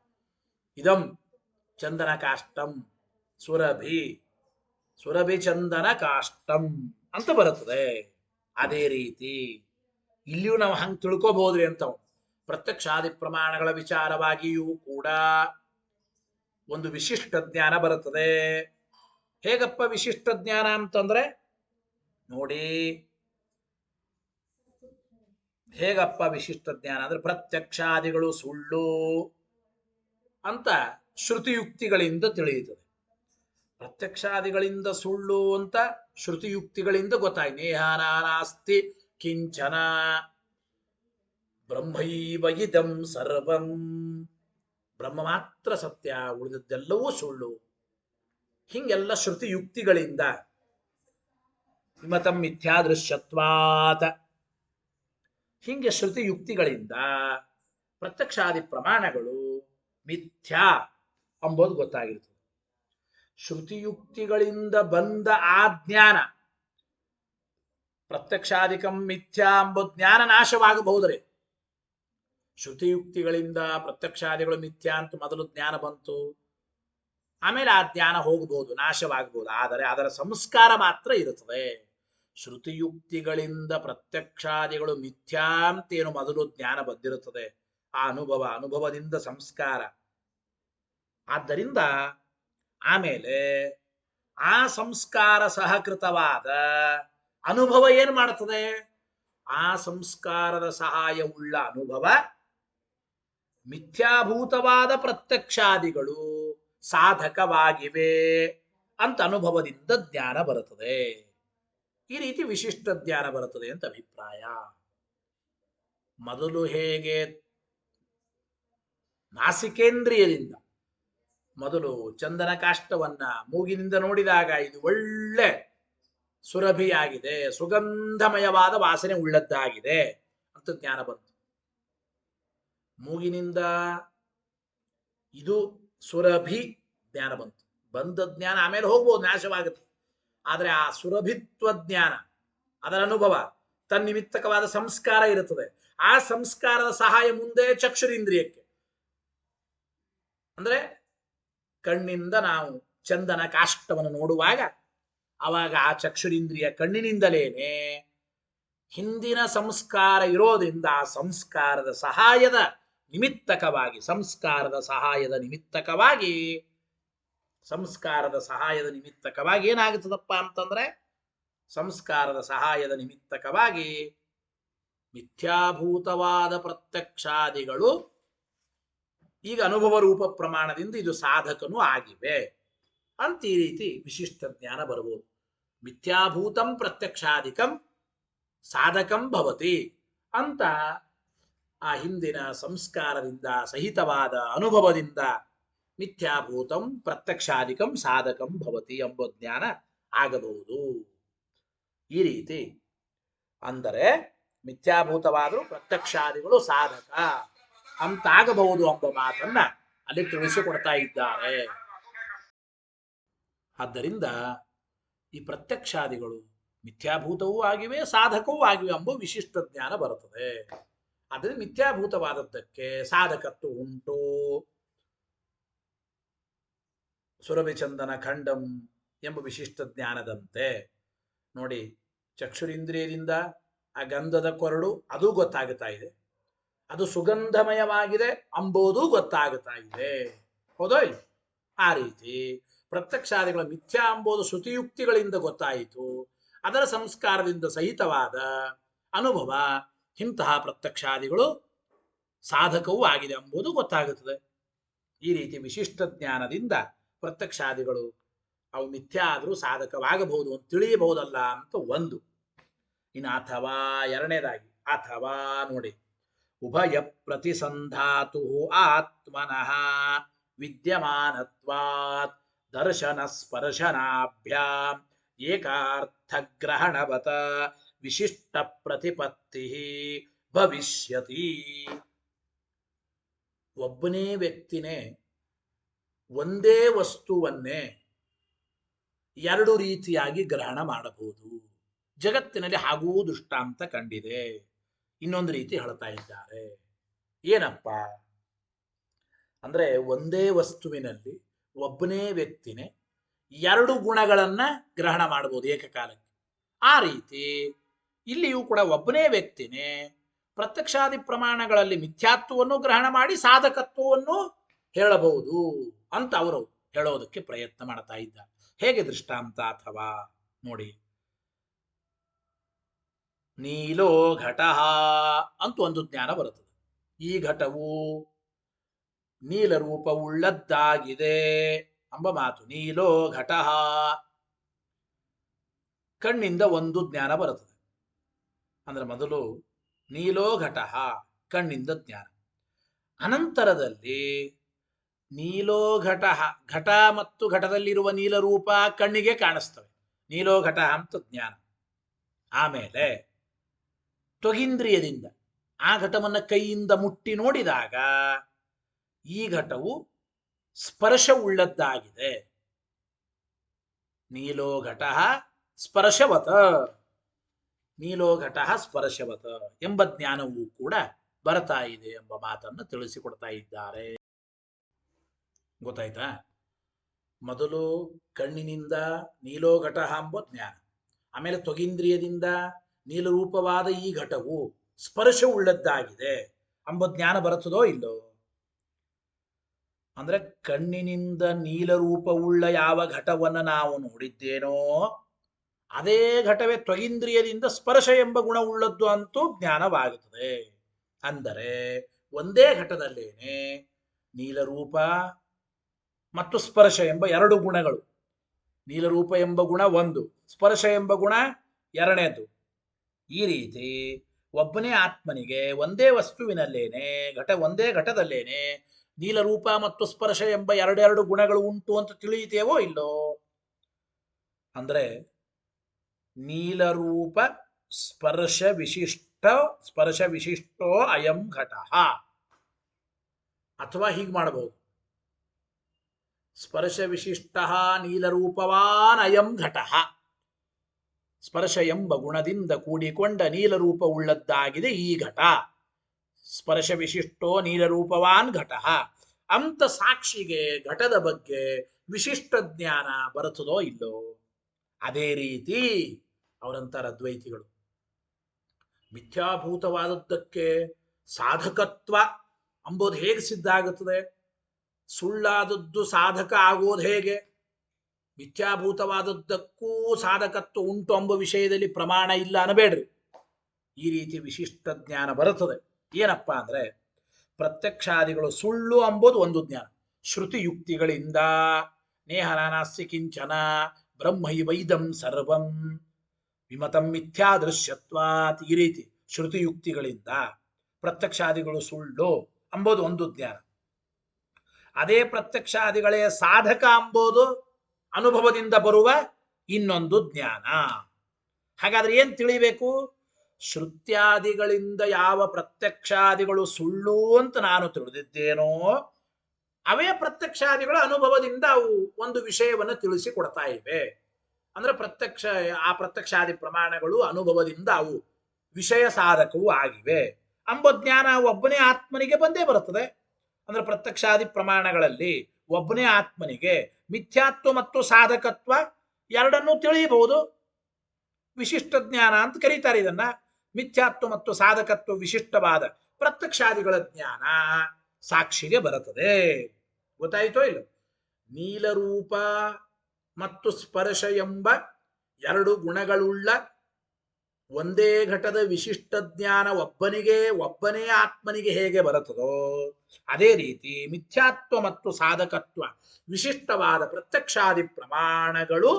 ಇದಂ ಚಂದನ ಕಾಷ್ಟಂ ಸುರಭಿ ಚಂದನ ಕಾಷ್ಟಂ ಅಂತ ಬರುತ್ತದೆ. ಅದೇ ರೀತಿ ಇಲ್ಲಿಯೂ ನಾವು ಹಂಗೆ ತಿಳ್ಕೋಬಹುದ್ರಿ ಅಂತ. ಪ್ರತ್ಯಕ್ಷಾದಿ ಪ್ರಮಾಣಗಳ ವಿಚಾರವಾಗಿಯೂ ಕೂಡ ಒಂದು ವಿಶಿಷ್ಟ ಜ್ಞಾನ ಬರುತ್ತದೆ. ಹೇಗಪ್ಪ ವಿಶಿಷ್ಟ ಜ್ಞಾನ ಅಂತಂದ್ರೆ ನೋಡಿ, ಹೇಗಪ್ಪ ವಿಶಿಷ್ಟ ಜ್ಞಾನ ಅಂದ್ರೆ ಪ್ರತ್ಯಕ್ಷಾದಿಗಳು ಸುಳ್ಳು ಅಂತ ಶ್ರುತಿಯುಕ್ತಿಗಳಿಂದ ತಿಳಿಯುತ್ತದೆ. ಪ್ರತ್ಯಕ್ಷಾದಿಗಳಿಂದ ಸುಳ್ಳು ಅಂತ ಶ್ರುತಿಯುಕ್ತಿಗಳಿಂದ ಗೊತ್ತಾಯ್ತು. ನೇಹಾನಾಸ್ತಿ ಕಿಂಚನ ಬ್ರಹ್ಮೈವ ಇದಂ ಸರ್ವಂ, ಬ್ರಹ್ಮ ಮಾತ್ರ ಸತ್ಯ, ಉಳಿದದ್ದೆಲ್ಲವೂ ಸುಳ್ಳು. ಹಿಂಗೆಲ್ಲ ಶ್ರುತಿಯುಕ್ತಿಗಳಿಂದ ವಿಮತಂ ಮಿಥ್ಯಾದೃಶ್ಯತ್ವಾತ್, ಹಿಂಗೆ ಶ್ರುತಿಯುಕ್ತಿಗಳಿಂದ ಪ್ರತ್ಯಕ್ಷಾದಿ ಪ್ರಮಾಣಗಳು ಮಿಥ್ಯಾ ಎಂಬುದು ಗೊತ್ತಾಗಿರ್ತದೆ. ಶ್ರುತಿಯುಕ್ತಿಗಳಿಂದ ಬಂದ ಆ ಜ್ಞಾನ ಪ್ರತ್ಯಕ್ಷಾದಿಕಂ ಮಿಥ್ಯಾ ಎಂಬ ಜ್ಞಾನ ನಾಶವಾಗಬಹುದರೆ, ಶ್ರುತಿಯುಕ್ತಿಗಳಿಂದ ಪ್ರತ್ಯಕ್ಷಾದಿಗಳು ಮಿಥ್ಯಾ ಅಂತ ಮೊದಲು ಜ್ಞಾನ ಬಂತು, ಆಮೇಲೆ ಆ ಜ್ಞಾನ ಹೋಗಬಹುದು, ನಾಶವಾಗಬಹುದು. ಆದರೆ ಅದರ ಸಂಸ್ಕಾರ ಮಾತ್ರ ಇರುತ್ತದೆ. ಶ್ರುತಿಯುಕ್ತಿಗಳಿಂದ ಪ್ರತ್ಯಕ್ಷಾದಿಗಳು ಮಿಥ್ಯಾ ಅಂತೇನು ಮೊದಲು ಜ್ಞಾನ ಬಂದಿರುತ್ತದೆ, ಆ ಅನುಭವದಿಂದ ಸಂಸ್ಕಾರ. ಆದ್ದರಿಂದ ಆಮೇಲೆ ಆ ಸಂಸ್ಕಾರ ಸಹಕೃತವಾದ ಅನುಭವ ಏನು ಮಾಡುತ್ತದೆ? ಆ ಸಂಸ್ಕಾರದ ಸಹಾಯವುಳ್ಳ ಅನುಭವ ಮಿಥ್ಯಾಭೂತವಾದ ಪ್ರತ್ಯಕ್ಷಾದಿಗಳು ಸಾಧಕವಾಗಿವೆ ಅಂತ ಅನುಭವದಿಂದ ಜ್ಞಾನ ಬರುತ್ತದೆ. ಈ ರೀತಿ ವಿಶಿಷ್ಟ ಜ್ಞಾನ ಬರುತ್ತದೆ ಅಂತ ಅಭಿಪ್ರಾಯ. ಮೊದಲು ಹೇಗೆ ನಾಸಿಕೇಂದ್ರಿಯದಿಂದ ಮೊದಲು ಚಂದನ ಕಾಷ್ಟವನ್ನ ಮೂಗಿನಿಂದ ನೋಡಿದಾಗ ಇದು ಒಳ್ಳೆ ಸುರಭಿಯಾಗಿದೆ, ಸುಗಂಧಮಯವಾದ ವಾಸನೆ ಉಳ್ಳದ್ದಾಗಿದೆ ಅಂತ ಜ್ಞಾನ ಬಂತು. ಮೂಗಿನಿಂದ ಇದು ಸುರಭಿ ಜ್ಞಾನ ಬಂದ ಜ್ಞಾನ ಆಮೇಲೆ ಹೋಗ್ಬೋದು, ನಾಶವಾಗುತ್ತೆ. ಆದರೆ ಆ ಸುರಭಿತ್ವ ಜ್ಞಾನ, ಅದರ ಅನುಭವ, ತನ್ನಿಮಿತ್ತಕವಾದ ಸಂಸ್ಕಾರ ಇರುತ್ತದೆ. ಆ ಸಂಸ್ಕಾರದ ಸಹಾಯ ಮುಂದೆ ಚಕ್ಷುರಿಂದ್ರಿಯಕ್ಕೆ, ಅಂದ್ರೆ ಕಣ್ಣಿಂದ ನಾವು ಚಂದನ ಕಾಷ್ಟವನ್ನು ನೋಡುವಾಗ ಅವಾಗ ಆ ಚಕ್ಷುರಿಂದ್ರಿಯ ಕಣ್ಣಿನಿಂದಲೇನೆ ಹಿಂದಿನ ಸಂಸ್ಕಾರ ಇರೋದ್ರಿಂದ ಆ ಸಂಸ್ಕಾರದ ಸಹಾಯದ ನಿಮಿತ್ತಕವಾಗಿ ಏನಾಗುತ್ತದಪ್ಪ ಅಂತಂದ್ರೆ ಸಂಸ್ಕಾರದ ಸಹಾಯದ ನಿಮಿತ್ತಕವಾಗಿ ಮಿಥ್ಯಾಭೂತವಾದ ಪ್ರತ್ಯಕ್ಷಾದಿಗಳು ಈಗ ಅನುಭವ ರೂಪ ಪ್ರಮಾಣದಿಂದ ಇದು ಸಾಧಕನೂ ಆಗಿವೆ ಅಂತ ಈ ರೀತಿ ವಿಶಿಷ್ಟ ಜ್ಞಾನ ಬರಬಹುದು. ಮಿಥ್ಯಾಭೂತಂ ಪ್ರತ್ಯಕ್ಷಾದಿಕಂ ಸಾಧಕಂ ಭವತಿ ಅಂತ ಆ ಹಿಂದಿನ ಸಂಸ್ಕಾರದಿಂದ ಸಹಿತವಾದ ಅನುಭವದಿಂದ ಮಿಥ್ಯಾಭೂತಂ ಪ್ರತ್ಯಕ್ಷಾದಿಕಂ ಸಾಧಕಂ ಭವತಿ ಎಂಬ ಜ್ಞಾನ ಆಗಬಹುದು. ಈ ರೀತಿ ಅಂದರೆ ಮಿಥ್ಯಾಭೂತವಾದರೂ ಪ್ರತ್ಯಕ್ಷಾದಿಗಳು ಸಾಧಕ ಅಂತಾಗಬಹುದು ಎಂಬ ಮಾತನ್ನ ಅಲ್ಲಿ ತಿಳಿಸಿಕೊಡ್ತಾ ಇದ್ದಾರೆ. ಆದ್ದರಿಂದ ಈ ಪ್ರತ್ಯಕ್ಷಾದಿಗಳು ಮಿಥ್ಯಾಭೂತವೂ ಆಗಿವೆ ಸಾಧಕವೂ ಆಗಿವೆ ಎಂಬ ವಿಶಿಷ್ಟ ಜ್ಞಾನ ಬರುತ್ತದೆ. ಆದರೆ ಮಿಥ್ಯಾಭೂತವಾದದ್ದಕ್ಕೆ ಸಾಧಕತ್ವ ಉಂಟು. ಸುರಭಿಚಂದನ ಖಂಡಂ ಎಂಬ ವಿಶಿಷ್ಟ ಜ್ಞಾನದಂತೆ ನೋಡಿ, ಚಕ್ಷುರಿಂದ್ರಿಯದಿಂದ ಆ ಗಂಧದ ಕೊರಡು ಅದು ಗೊತ್ತಾಗುತ್ತಾ ಇದೆ, ಅದು ಸುಗಂಧಮಯವಾಗಿದೆ ಅಂಬುದು ಗೊತ್ತಾಗುತ್ತಾ ಇದೆ. ಹೌದೋ ಇಲ್ಲ? ಆ ರೀತಿ ಪ್ರತ್ಯಕ್ಷಾದಿಗಳ ಮಿಥ್ಯಾ ಎಂಬುದು ಶ್ರುತಿಯುಕ್ತಿಗಳಿಂದ ಗೊತ್ತಾಯಿತು. ಅದರ ಸಂಸ್ಕಾರದಿಂದ ಸಹಿತವಾದ ಅನುಭವ ಇಂತಹ ಪ್ರತ್ಯಕ್ಷಾದಿಗಳು ಸಾಧಕವೂ ಆಗಿದೆ ಎಂಬುದು ಗೊತ್ತಾಗುತ್ತದೆ. ಈ ರೀತಿ ವಿಶಿಷ್ಟ ಜ್ಞಾನದಿಂದ ಪ್ರತ್ಯಕ್ಷಾದಿಗಳು ಅವು ಮಿಥ್ಯಾ ಆದರೂ ಸಾಧಕವಾಗಬಹುದು ಅಂತ ತಿಳಿಯಬಹುದಲ್ಲ ಅಂತ ಒಂದು. ಇನ್ನು ಅಥವಾ ಎರಡನೇದಾಗಿ ಅಥವಾ ನೋಡಿ, ಉಭಯ ಪ್ರತಿಸಂಧಾತು ಆತ್ಮನಃ ವಿದ್ಯಮಾನತ್ವಾತ್ ದರ್ಶನ ಸ್ಪರ್ಶನಾಭ್ಯಾಂ ಏಕಾರ್ಥ ಗ್ರಹಣವತ ವಿಶಿಷ್ಟ ಪ್ರತಿಪತ್ತಿ ಭವಿಷ್ಯತಿ. ಒಬ್ಬನೇ ವ್ಯಕ್ತಿನೇ ಒಂದೇ ವಸ್ತುವನ್ನೇ ಎರಡು ರೀತಿಯಾಗಿ ಗ್ರಹಣ ಮಾಡಬಹುದು. ಜಗತ್ತಿನಲ್ಲಿ ಹಾಗೂ ದೃಷ್ಟಾಂತ ಕಂಡಿದೆ. ಇನ್ನೊಂದು ರೀತಿ ಹೇಳ್ತಾ ಇದ್ದಾರೆ. ಏನಪ್ಪ ಅಂದ್ರೆ, ಒಂದೇ ವಸ್ತುವಿನಲ್ಲಿ ಒಬ್ಬನೇ ವ್ಯಕ್ತಿನೇ ಎರಡು ಗುಣಗಳನ್ನ ಗ್ರಹಣ ಮಾಡಬಹುದು ಏಕಕಾಲಕ್ಕೆ. ಆ ರೀತಿ ಇಲ್ಲಿಯೂ ಕೂಡ ಒಬ್ಬನೇ ವ್ಯಕ್ತಿನೇ ಪ್ರತ್ಯಕ್ಷಾದಿ ಪ್ರಮಾಣಗಳಲ್ಲಿ ಮಿಥ್ಯಾತ್ವವನ್ನು ಗ್ರಹಣ ಮಾಡಿ ಸಾಧಕತ್ವವನ್ನು ಹೇಳಬಹುದು ಅಂತ ಅವರು ಹೇಳೋದಕ್ಕೆ ಪ್ರಯತ್ನ ಮಾಡ್ತಾ ಇದ್ದಾರೆ. ಹೇಗೆ ದೃಷ್ಟಾಂತ? ಅಥವಾ ನೋಡಿ, ನೀಲೋ ಘಟ ಅಂತ ಒಂದು ಜ್ಞಾನ ಬರುತ್ತದೆ. ಈ ಘಟವು ನೀಲ ರೂಪವುಳ್ಳದ್ದಾಗಿದೆ ಎಂಬ ಮಾತು. ನೀಲೋ ಘಟ ಕಣ್ಣಿಂದ ಒಂದು ಜ್ಞಾನ ಬರುತ್ತದೆ. ಅಂದ್ರೆ ಮೊದಲು ನೀಲೋ ಘಟ ಕಣ್ಣಿಂದ ಜ್ಞಾನ, ಅನಂತರದಲ್ಲಿ ನೀಲೋ ಘಟ, ಘಟ ಮತ್ತು ಘಟದಲ್ಲಿರುವ ನೀಲ ರೂಪ ಕಣ್ಣಿಗೆ ಕಾಣಿಸ್ತವೆ, ನೀಲೋ ಘಟ ಅಂತ ಜ್ಞಾನ. ಆಮೇಲೆ ತ್ವಗಿಂದ್ರಿಯದಿಂದ ಆ ಘಟವನ್ನು ಕೈಯಿಂದ ಮುಟ್ಟಿ ನೋಡಿದಾಗ ಈ ಘಟವು ಸ್ಪರ್ಶವುಳ್ಳದ್ದಾಗಿದೆ. ನೀಲೋ ಘಟ ಸ್ಪರ್ಶವತ, ನೀಲೋ ಘಟ ಸ್ಪರ್ಶವತ ಎಂಬ ಜ್ಞಾನವೂ ಕೂಡ ಬರ್ತಾ ಇದೆ ಎಂಬ ಮಾತನ್ನು ತಿಳಿಸಿಕೊಡ್ತಾ ಇದ್ದಾರೆ. ಗೊತ್ತಾಯ್ತಾ? ಮೊದಲು ಕಣ್ಣಿನಿಂದ ನೀಲೋ ಘಟ ಎಂಬ ಜ್ಞಾನ, ಆಮೇಲೆ ತ್ವಗಿಂದ್ರಿಯದಿಂದ ನೀಲರೂಪವಾದ ಈ ಘಟವು ಸ್ಪರ್ಶವುಳ್ಳದ್ದಾಗಿದೆ ಎಂಬ ಜ್ಞಾನ ಬರುತ್ತದೋ ಇಲ್ಲೋ? ಅಂದ್ರೆ ಕಣ್ಣಿನಿಂದ ನೀಲರೂಪವುಳ್ಳ ಯಾವ ಘಟವನ್ನು ನಾವು ನೋಡಿದ್ದೇನೋ ಅದೇ ಘಟವೇ ತ್ವಗಿಂದ್ರಿಯದಿಂದ ಸ್ಪರ್ಶ ಎಂಬ ಗುಣವುಳ್ಳದ್ದು ಅಂತೂ ಜ್ಞಾನವಾಗುತ್ತದೆ. ಅಂದರೆ ಒಂದೇ ಘಟದಲ್ಲೇನೆ ನೀಲರೂಪ ಮತ್ತು ಸ್ಪರ್ಶ ಎಂಬ ಎರಡು ಗುಣಗಳು, ನೀಲರೂಪ ಎಂಬ ಗುಣ ಒಂದು, ಸ್ಪರ್ಶ ಎಂಬ ಗುಣ ಎರಡನೇದು. ಈ ರೀತಿ ಒಬ್ಬನೇ ಆತ್ಮನಿಗೆ ಒಂದೇ ವಸ್ತುವಿನಲ್ಲೇನೆ ಒಂದೇ ಘಟದಲ್ಲೇನೆ ನೀಲರೂಪ ಮತ್ತು ಸ್ಪರ್ಶ ಎಂಬ ಎರಡೆರಡು ಗುಣಗಳು ಉಂಟು ಅಂತ ತಿಳಿಯುತ್ತೇವೋ ಇಲ್ಲೋ? ಅಂದ್ರೆ ನೀಲರೂಪ ಸ್ಪರ್ಶ ವಿಶಿಷ್ಟೋ ಅಯಂ ಘಟ. ಅಥವಾ ಹೀಗೆ ಮಾಡಬಹುದು, ಸ್ಪರ್ಶ ವಿಶಿಷ್ಟ ನೀಲರೂಪವಾನ್ ಅಯಂ ಘಟ. ಸ್ಪರ್ಶ ಎಂಬ ಗುಣದಿಂದ ಕೂಡಿಕೊಂಡ ನೀಲರೂಪವುಳ್ಳದ್ದಾಗಿದೆ ಈ ಘಟ. ಸ್ಪರ್ಶ ವಿಶಿಷ್ಟೋ ನೀಲರೂಪವಾನ್ ಘಟ ಅಂತ ಸಾಕ್ಷಿಗೆ ಘಟದ ಬಗ್ಗೆ ವಿಶಿಷ್ಟ ಜ್ಞಾನ ಬರುತ್ತದೋ ಇಲ್ಲೋ? ಅದೇ ರೀತಿ ಅವರಂತರ ಅದ್ವೈತಿಗಳು ಮಿಥ್ಯಾಭೂತವಾದದ್ದಕ್ಕೆ ಸಾಧಕತ್ವ ಅಂಬೋದು ಹೇಗೆ ಸಿದ್ಧ ಆಗುತ್ತದೆ? ಸುಳ್ಳಾದದ್ದು ಸಾಧಕ ಆಗೋದು ಹೇಗೆ? ಮಿಥ್ಯಾಭೂತವಾದದ್ದಕ್ಕೂ ಸಾಧಕತ್ವ ಉಂಟು ಎಂಬ ವಿಷಯದಲ್ಲಿ ಪ್ರಮಾಣ ಇಲ್ಲ ಅನ್ನಬೇಡ್ರಿ. ಈ ರೀತಿ ವಿಶಿಷ್ಟ ಜ್ಞಾನ ಬರುತ್ತದೆ. ಏನಪ್ಪ ಅಂದ್ರೆ, ಪ್ರತ್ಯಕ್ಷಾದಿಗಳು ಸುಳ್ಳು ಅಂಬೋದು ಒಂದು ಜ್ಞಾನ. ಶ್ರುತಿಯುಕ್ತಿಗಳಿಂದ ನೇಹನಾನಾಸ್ತಿ ಕಿಂಚನ ಬ್ರಹ್ಮೈವೈದಂ ಸರ್ವಂ ವಿಮತಂ ಮಿಥ್ಯಾದೃಶ್ಯತ್ವಾತ್. ಈ ರೀತಿ ಶ್ರುತಿಯುಕ್ತಿಗಳಿಂದ ಪ್ರತ್ಯಕ್ಷಾದಿಗಳು ಸುಳ್ಳು ಅಂಬೋದು ಒಂದು ಜ್ಞಾನ. ಅದೇ ಪ್ರತ್ಯಕ್ಷಾದಿಗಳೇ ಸಾಧಕ ಎಂಬುದು ಅನುಭವದಿಂದ ಬರುವ ಇನ್ನೊಂದು ಜ್ಞಾನ. ಹಾಗಾದ್ರೆ ಏನ್ ತಿಳಿಬೇಕು? ಶ್ರುತ್ಯಾದಿಗಳಿಂದ ಯಾವ ಪ್ರತ್ಯಕ್ಷಾದಿಗಳು ಸುಳ್ಳು ಅಂತ ನಾನು ತಿಳಿದಿದ್ದೇನೋ ಅವೇ ಪ್ರತ್ಯಕ್ಷಾದಿಗಳ ಅನುಭವದಿಂದ ಅವು ಒಂದು ವಿಷಯವನ್ನು ತಿಳಿಸಿಕೊಡ್ತಾ ಇವೆ. ಅಂದ್ರೆ ಆ ಪ್ರತ್ಯಕ್ಷಾದಿ ಪ್ರಮಾಣಗಳು ಅನುಭವದಿಂದ ಅವು ವಿಷಯ ಸಾಧಕವೂ ಆಗಿವೆ ಎಂಬ ಜ್ಞಾನ ಒಬ್ಬನೇ ಆತ್ಮನಿಗೆ ಬಂದೇ ಬರುತ್ತದೆ. ಅಂದ್ರೆ ಪ್ರತ್ಯಕ್ಷಾದಿ ಪ್ರಮಾಣಗಳಲ್ಲಿ ಒಬ್ಬನೇ ಆತ್ಮನಿಗೆ ಮಿಥ್ಯಾತ್ವ ಮತ್ತು ಸಾಧಕತ್ವ ಎರಡನ್ನೂ ತಿಳಿಯಬಹುದು. ವಿಶಿಷ್ಟ ಜ್ಞಾನ ಅಂತ ಕರೀತಾರೆ ಇದನ್ನ. ಮಿಥ್ಯಾತ್ವ ಮತ್ತು ಸಾಧಕತ್ವ ವಿಶಿಷ್ಟವಾದ ಪ್ರತ್ಯಕ್ಷಾದಿಗಳ ಜ್ಞಾನ ಸಾಕ್ಷಿಗೆ ಬರುತ್ತದೆ. ಗೊತ್ತಾಯಿತೋ ಇಲ್ಲ? ನೀಲರೂಪ ಮತ್ತು ಸ್ಪರ್ಶ ಎಂಬ ಎರಡು ಗುಣಗಳುಳ್ಳ ಒಂದೇ ಘಟದ ವಿಶಿಷ್ಟ ಜ್ಞಾನ ಒಬ್ಬನೇ ಆತ್ಮನಿಗೆ ಹೇಗೆ ಬರುತ್ತದೋ ಅದೇ ರೀತಿ ಮಿಥ್ಯಾತ್ವ ಮತ್ತು ಸಾಧಕತ್ವ ವಿಶಿಷ್ಟವಾದ ಪ್ರತ್ಯಕ್ಷಾದಿ ಪ್ರಮಾಣಗಳು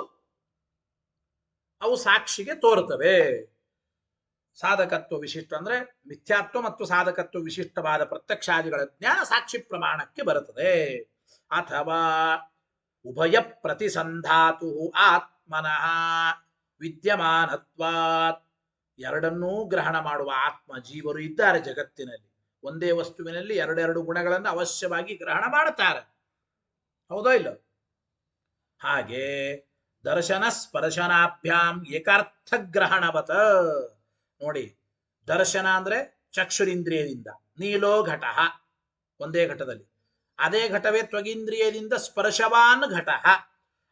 ಅವು ಸಾಕ್ಷಿಗೆ ತೋರುತ್ತವೆ. ಸಾಧಕತ್ವ ವಿಶಿಷ್ಟ ಅಂದ್ರೆ ಮಿಥ್ಯಾತ್ವ ಮತ್ತು ಸಾಧಕತ್ವ ವಿಶಿಷ್ಟವಾದ ಪ್ರತ್ಯಕ್ಷಾದಿಗಳ ಜ್ಞಾನ ಸಾಕ್ಷಿ ಪ್ರಮಾಣಕ್ಕೆ ಬರುತ್ತದೆ. ಅಥವಾ ಉಭಯ ಪ್ರತಿಸಂಧಾತು ಆತ್ಮನಃ ವಿದ್ಯಮಾನತ್ವಾತ್, ಎರಡನ್ನೂ ಗ್ರಹಣ ಮಾಡುವ ಆತ್ಮ ಜೀವರು ಇದ್ದಾರೆ ಜಗತ್ತಿನಲ್ಲಿ. ಒಂದೇ ವಸ್ತುವಿನಲ್ಲಿ ಎರಡೆರಡು ಗುಣಗಳನ್ನು ಅವಶ್ಯವಾಗಿ ಗ್ರಹಣ ಮಾಡುತ್ತಾರೆ. ಹೌದೋ ಇಲ್ಲ? ಹಾಗೆ ದರ್ಶನ ಸ್ಪರ್ಶನಾಭ್ಯಾಂ ಏಕಾರ್ಥ ಗ್ರಹಣವತ. ನೋಡಿ, ದರ್ಶನ ಅಂದ್ರೆ ಚಕ್ಷುರಿಂದ್ರಿಯದಿಂದ, ನೀಲೋ ಘಟ ಒಂದೇ ಘಟದಲ್ಲಿ, ಅದೇ ಘಟವೇ ತ್ವಗೀಂದ್ರಿಯದಿಂದ ಸ್ಪರ್ಶವಾನ್ ಘಟ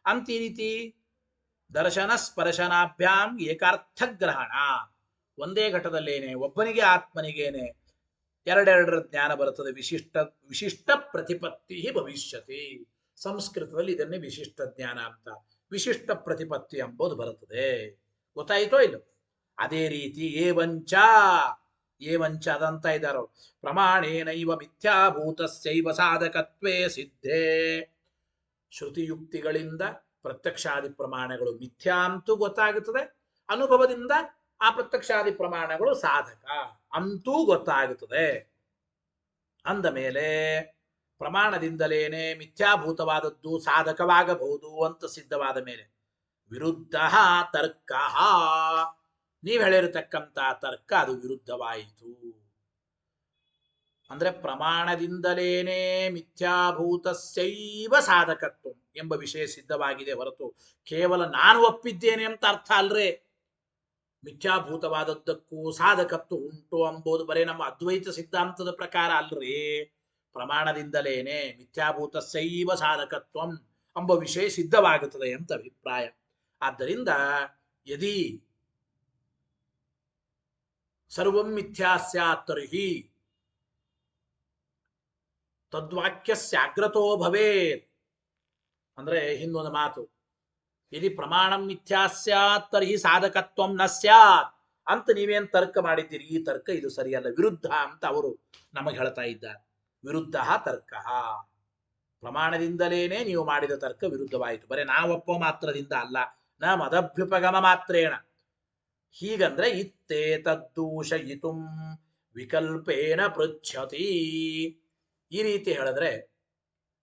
ಅಂತ ಈ ರೀತಿ ದರ್ಶನ ಸ್ಪರ್ಶನಾಭ್ಯಾಂ ಏಕಾರ್ಥ ಗ್ರಹಣ. ಒಂದೇ ಘಟದಲ್ಲೇನೆ ಒಬ್ಬನಿಗೆ ಆತ್ಮನಿಗೇನೆ ಎರಡೆರಡರ ಜ್ಞಾನ ಬರುತ್ತದೆ. ವಿಶಿಷ್ಟ ಪ್ರತಿಪತ್ತಿ ಭವಿಷ್ಯತಿ. ಸಂಸ್ಕೃತದಲ್ಲಿ ಇದನ್ನೇ ವಿಶಿಷ್ಟ ಜ್ಞಾನ ಅಂತ, ವಿಶಿಷ್ಟ ಪ್ರತಿಪತ್ತಿ ಎಂಬುದು ಬರುತ್ತದೆ. ಗೊತ್ತಾಯಿತೋ ಇಲ್ಲ? ಅದೇ ರೀತಿ ಏವಂಚ ಅದಂತ ಇದ್ದಾರೋ ಪ್ರಮಾಣೇನೈವ ಮಿಥ್ಯಾಭೂತಸ್ಯೈವ ಸಾಧಕತ್ವೇ ಸಿದ್ಧೇ. ಶ್ರುತಿಯುಕ್ತಿಗಳಿಂದ ಪ್ರತ್ಯಕ್ಷಾದಿ ಪ್ರಮಾಣಗಳು ಮಿಥ್ಯಾ ಅಂತೂ ಗೊತ್ತಾಗುತ್ತದೆ, ಅನುಭವದಿಂದ ಆ ಪ್ರತ್ಯಕ್ಷಾದಿ ಪ್ರಮಾಣಗಳು ಸಾಧಕ ಅಂತೂ ಗೊತ್ತಾಗುತ್ತದೆ. ಅಂದ ಮೇಲೆ ಪ್ರಮಾಣದಿಂದಲೇನೆ ಮಿಥ್ಯಾಭೂತವಾದದ್ದು ಸಾಧಕವಾಗಬಹುದು ಅಂತ ಸಿದ್ಧವಾದ ಮೇಲೆ ವಿರುದ್ಧ ತರ್ಕ, ನೀವು ಹೇಳಿರತಕ್ಕಂಥ ತರ್ಕ ಅದು ವಿರುದ್ಧವಾಯಿತು. ಅಂದ್ರೆ ಪ್ರಮಾಣದಿಂದಲೇನೆ ಮಿಥ್ಯಾಭೂತಸ್ಯೈವ ಸಾಧಕತ್ವ ಎಂಬ ವಿಷಯ ಸಿದ್ಧವಾಗಿದೆ ಹೊರತು ಕೇವಲ ನಾನು ಒಪ್ಪಿದ್ದೇನೆ ಅಂತ ಅರ್ಥ ಅಲ್ರೇ. ಮಿಥ್ಯಾಭೂತವಾದದ್ದಕ್ಕೂ ಸಾಧಕತ್ವ ಉಂಟು ಎಂಬುದು ಬರೇ ನಮ್ಮ ಅದ್ವೈತ ಸಿದ್ಧಾಂತದ ಪ್ರಕಾರ ಅಲ್ರಿ. ಪ್ರಮಾಣದಿಂದಲೇನೆ ಮಿಥ್ಯಾಭೂತಸ್ಯೈವ ಸಾಧಕತ್ವಂ ಎಂಬ ವಿಷಯ ಸಿದ್ಧವಾಗುತ್ತದೆ ಅಂತ ಅಭಿಪ್ರಾಯ. ಆದ್ದರಿಂದ ಯದಿ ಸರ್ವಂ ಮಿಥ್ಯಾ ಸ್ಯಾತ್ ತರ್ಹಿ ತದ್ವಾಕ್ಯಸ್ಯಾಗ್ರತೋ ಭವೇತ್. ಅಂದ್ರೆ ಹಿಂದೊಂದು ಮಾತು, ಯದಿ ಪ್ರಮಾಣಂ ಮಿಥ್ಯಾ ಸ್ಯಾತ್ ತರ್ಹಿ ಸಾಧಕತ್ವಂ ನ ಸ್ಯಾತ್ ಅಂತ ನೀವೇನ್ ತರ್ಕ ಮಾಡಿದ್ದೀರಿ, ಈ ತರ್ಕ ಇದು ಸರಿಯಲ್ಲ, ವಿರುದ್ಧ ಅಂತ ಅವರು ನಮಗೆ ಹೇಳ್ತಾ ಇದ್ದಾರೆ. ವಿರುದ್ಧ ತರ್ಕ, ಪ್ರಮಾಣದಿಂದಲೇನೆ ನೀವು ಮಾಡಿದ ತರ್ಕ ವಿರುದ್ಧವಾಯಿತು. ಬರೇ ನಾವೊಪ್ಪೋ ಮಾತ್ರದಿಂದ ಅಲ್ಲ, ನ ಮದಭ್ಯುಪಗಮ ಮಾತ್ರೇಣ. ಹೀಗಂದ್ರೆ ಇತ್ತೇ ತದ್ದೂಷಯಿತುಂ ವಿಕಲ್ಪೇನ ಪೃಚ್ಛತಿ. ಈ ರೀತಿ ಹೇಳಿದ್ರೆ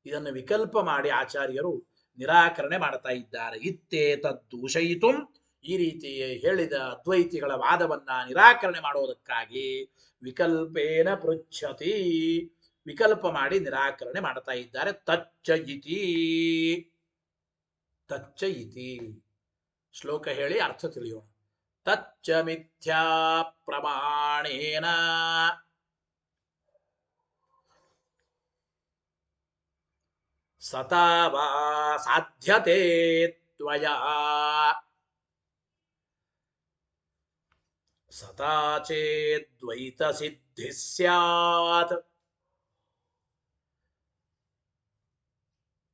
ಇದನ್ನು ವಿಕಲ್ಪ ಮಾಡಿ ಆಚಾರ್ಯರು ನಿರಾಕರಣೆ ಮಾಡ್ತಾ ಇದ್ದಾರೆ. ಇತ್ತೇ ತದ್ದೂಷಯಿತುಂ, ಈ ರೀತಿ ಹೇಳಿದ ಅದ್ವೈತಿಗಳ ವಾದವನ್ನ ನಿರಾಕರಣೆ ಮಾಡೋದಕ್ಕಾಗಿ ವಿಕಲ್ಪೇನ ಪೃಚ್ಛತಿ, ವಿಕಲ್ಪ ಮಾಡಿ ನಿರಾಕರಣೆ ಮಾಡ್ತಾ ಇದ್ದಾರೆ. ತಚ್ಚ ಇತಿ ಶ್ಲೋಕ ಹೇಳಿ ಅರ್ಥ ತಿಳಿಯೋಣ. ತಚ್ಚ ಮಿಥ್ಯಾ ಪ್ರಮಾಣೇನ ಸತಾವಾ ಸಾಧ್ಯತೆ ತ್ವಯಾ ಸತಾ ಚೇದ್ವೈತ ಸಿದ್ಧಿ ಸ್ಯಾತ್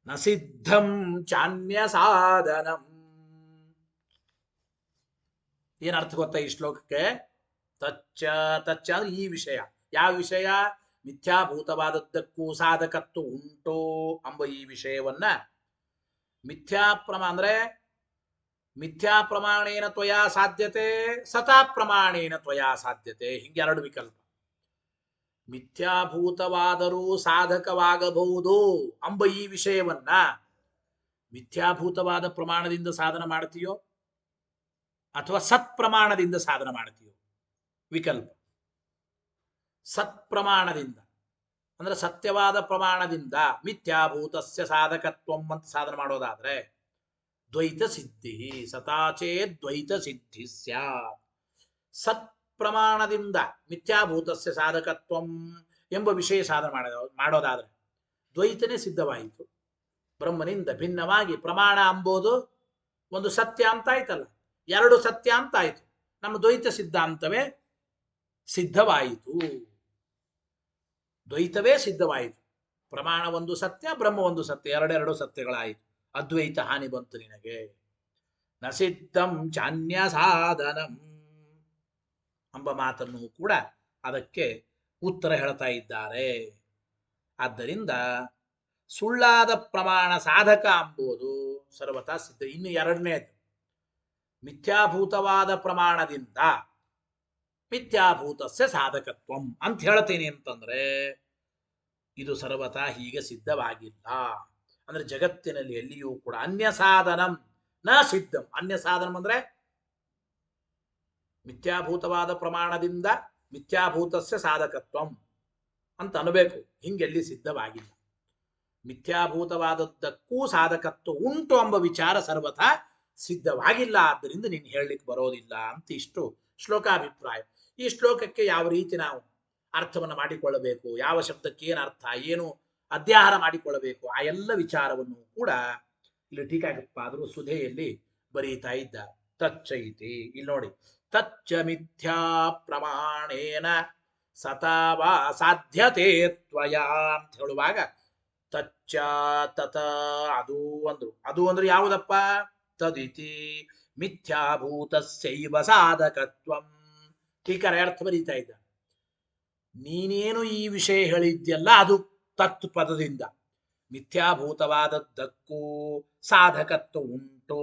ನ ಸಿದ್ಧಂ ಚಾನ್ಯ ಸಾಧನಂ. ಏನರ್ಥ ಗೊತ್ತಾ ಈ ಶ್ಲೋಕಕ್ಕೆ? ತಚ್ಚ ಅಂದ್ರೆ ಈ ವಿಷಯ. ಯಾವ ವಿಷಯ? ಮಿಥ್ಯಾಭೂತವಾದದ್ದಕ್ಕೂ ಸಾಧಕತ್ವ ಉಂಟೋ ಎಂಬ ಈ ವಿಷಯವನ್ನ ಅಂದ್ರೆ ಮಿಥ್ಯಾ ಪ್ರಮಾಣೇನ ತ್ವಯಾ ಸಾಧ್ಯತೆ, ಸತಾ ಪ್ರಮಾಣೇನ ತ್ವಯಾ ಸಾಧ್ಯತೆ, ಹಿಂಗೆ ಎರಡು ವಿಕಲ್ಪ. ಮಿಥ್ಯಾಭೂತವಾದರೂ ಸಾಧಕವಾಗಬಹುದು ಎಂಬ ಈ ವಿಷಯವನ್ನ ಮಿಥ್ಯಾಭೂತವಾದ ಪ್ರಮಾಣದಿಂದ ಸಾಧನ ಮಾಡ್ತೀಯೋ ಅಥವಾ ಸತ್ಪ್ರಮಾಣದಿಂದ ಸಾಧನ ಮಾಡ್ತೀಯೋ? ವಿಕಲ್ಪ. ಸತ್ಪ್ರಮಾಣದಿಂದ ಅಂದ್ರೆ ಸತ್ಯವಾದ ಪ್ರಮಾಣದಿಂದ ಮಿಥ್ಯಾಭೂತಸ್ಯ ಸಾಧಕತ್ವಂ ಅಂತ ಸಾಧನ ಮಾಡೋದಾದ್ರೆ ದ್ವೈತ ಸಿದ್ಧಿ ಸತಾಚೇ ದ್ವೈತ ಸಿದ್ಧಿ ಸ್ಯಾತ್. ಸತ್ಪ್ರಮಾಣದಿಂದ ಮಿಥ್ಯಾಭೂತಸ್ಯ ಸಾಧಕತ್ವಂ ಎಂಬ ವಿಷಯ ಸಾಧನ ಮಾಡೋದಾದ್ರೆ ದ್ವೈತನೇ ಸಿದ್ಧವಾಯಿತು. ಬ್ರಹ್ಮನಿಂದ ಭಿನ್ನವಾಗಿ ಪ್ರಮಾಣ ಅಂಬೋದು ಒಂದು ಸತ್ಯ ಅಂತ ಆಯ್ತಲ್ಲ, ಎರಡು ಸತ್ಯ ಅಂತ ಆಯ್ತು. ನಮ್ಮ ದ್ವೈತ ಸಿದ್ಧಾಂತವೇ ಸಿದ್ಧವಾಯಿತು, ದ್ವೈತವೇ ಸಿದ್ಧವಾಯಿತು. ಪ್ರಮಾಣ ಒಂದು ಸತ್ಯ, ಬ್ರಹ್ಮ ಒಂದು ಸತ್ಯ, ಎರಡೆರಡು ಸತ್ಯಗಳಾಯಿತು. ಅದ್ವೈತ ಹಾನಿ ಬಂತು ನಿನಗೆ. ನ ಸಿದ್ಧಂ ಚಾನ್ಯ ಸಾಧನಂ ಎಂಬ ಮಾತನ್ನು ಕೂಡ ಅದಕ್ಕೆ ಉತ್ತರ ಹೇಳ್ತಾ ಇದ್ದಾರೆ. ಆದ್ದರಿಂದ ಸುಳ್ಳಾದ ಪ್ರಮಾಣ ಸಾಧಕ ಎಂಬುದು ಸರ್ವತಾ ಸಿದ್ಧ. ಇನ್ನು ಎರಡನೇದು ಮಿಥ್ಯಾಭೂತವಾದ ಪ್ರಮಾಣದಿಂದ ಮಿಥ್ಯಾಭೂತಸ್ಯ ಸಾಧಕತ್ವಂ ಅಂತ ಹೇಳ್ತೇನೆ ಅಂತಂದ್ರೆ ಇದು ಸರ್ವತಾ ಹೀಗೆ ಸಿದ್ಧವಾಗಿಲ್ಲ. ಅಂದ್ರೆ ಜಗತ್ತಿನಲ್ಲಿ ಎಲ್ಲಿಯೂ ಕೂಡ ಅನ್ಯ ಸಾಧನಂ ನ ಸಿದ್ಧಂ. ಅನ್ಯ ಸಾಧನಂ ಅಂದ್ರೆ ಮಿಥ್ಯಾಭೂತವಾದ ಪ್ರಮಾಣದಿಂದ ಮಿಥ್ಯಾಭೂತಸ್ಯ ಸಾಧಕತ್ವಂ ಅಂತ ಅನ್ಬೇಕು. ಹಿಂಗೆಲ್ಲಿ ಸಿದ್ಧವಾಗಿಲ್ಲ. ಮಿಥ್ಯಾಭೂತವಾದದ್ದಕ್ಕೂ ಸಾಧಕತ್ವ ಉಂಟು ಎಂಬ ವಿಚಾರ ಸರ್ವಥಾ ಸಿದ್ಧವಾಗಿಲ್ಲ. ಆದ್ದರಿಂದ ನೀನು ಹೇಳಲಿಕ್ಕೆ ಬರೋದಿಲ್ಲ ಅಂತ ಇಷ್ಟು ಶ್ಲೋಕಾಭಿಪ್ರಾಯ. ಈ ಶ್ಲೋಕಕ್ಕೆ ಯಾವ ರೀತಿ ನಾವು ಅರ್ಥವನ್ನು ಮಾಡಿಕೊಳ್ಳಬೇಕು, ಯಾವ ಶಬ್ದಕ್ಕೆ ಏನು ಅರ್ಥ, ಏನು ಅಧ್ಯಾಹಾರ ಮಾಡಿಕೊಳ್ಳಬೇಕು, ಆ ಎಲ್ಲ ವಿಚಾರವನ್ನು ಕೂಡ ಇಲ್ಲಿ ಟೀಕಾಕೃತ್ಪಾದರು ಸುಧೆಯಲ್ಲಿ ಬರೀತಾ ಇದ್ದಾರೆ. ತಚ್ಚೈತಿ ಇಲ್ಲಿ ನೋಡಿ, ತಚ್ಚ ಮಿಥ್ಯಾ ಪ್ರಮಾಣೇನ ಸತಾವಾ ಸಾಧ್ಯತೆ ತ್ವಯ ಅಂತ ಹೇಳುವಾಗ ತಚ್ಚ ತತ ಅದು ಅಂದ್ರು. ಅದು ಅಂದ್ರೆ ಯಾವುದಪ್ಪ? ತದಿತಿ ಮಿಥ್ಯಾಭೂತಸ್ಯೈವ ಸಾಧಕತ್ವಂ. ಟೀಕಾರ ಅರ್ಥ ಬರೀತಾ ಇದ್ದ. ನೀನೇನು ಈ ವಿಷಯ ಹೇಳಿದ್ಯಲ್ಲ ಅದು ತತ್ ಪದದಿಂದ ಮಿಥ್ಯಾಭೂತವಾದದ್ದಕ್ಕೂ ಸಾಧಕತ್ವ ಉಂಟು.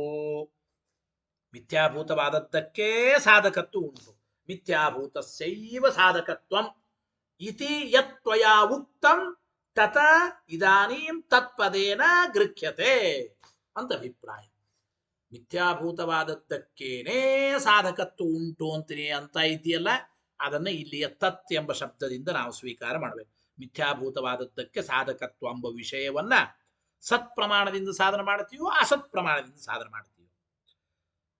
ಮಿಥ್ಯಾಭೂತವಾದದ್ದಕ್ಕೆ ಸಾಧಕತ್ವ ಉಂಟು. ಮಿಥ್ಯಾಭೂತಸ್ಯೈವ ಸಾಧಕತ್ವಂ ಇತಿ ಯತ್ವಯ ಉಕ್ತಂ ತತ ಇದಾನೀಂ ತತ್ಪದೇನ ಗೃಹ್ಯತೆ ಅಂತ ಅಭಿಪ್ರಾಯ. ಮಿಥ್ಯಾಭೂತವಾದದ್ದಕ್ಕೇನೇ ಸಾಧಕತ್ವ ಉಂಟು ಅಂತೀನಿ ಅಂತ ಇದೆಯಲ್ಲ, ಅದನ್ನ ಇಲ್ಲಿಯ ತತ್ ಎಂಬ ಶಬ್ದದಿಂದ ನಾವು ಸ್ವೀಕಾರ ಮಾಡಬೇಕು. ಮಿಥ್ಯಾಭೂತವಾದದ್ದಕ್ಕೆ ಸಾಧಕತ್ವ ಎಂಬ ವಿಷಯವನ್ನ ಸತ್ಪ್ರಮಾಣದಿಂದ ಸಾಧನ ಮಾಡ್ತೀವೋ ಅಸತ್ ಪ್ರಮಾಣದಿಂದ ಸಾಧನ ಮಾಡ್ತೀವೋ.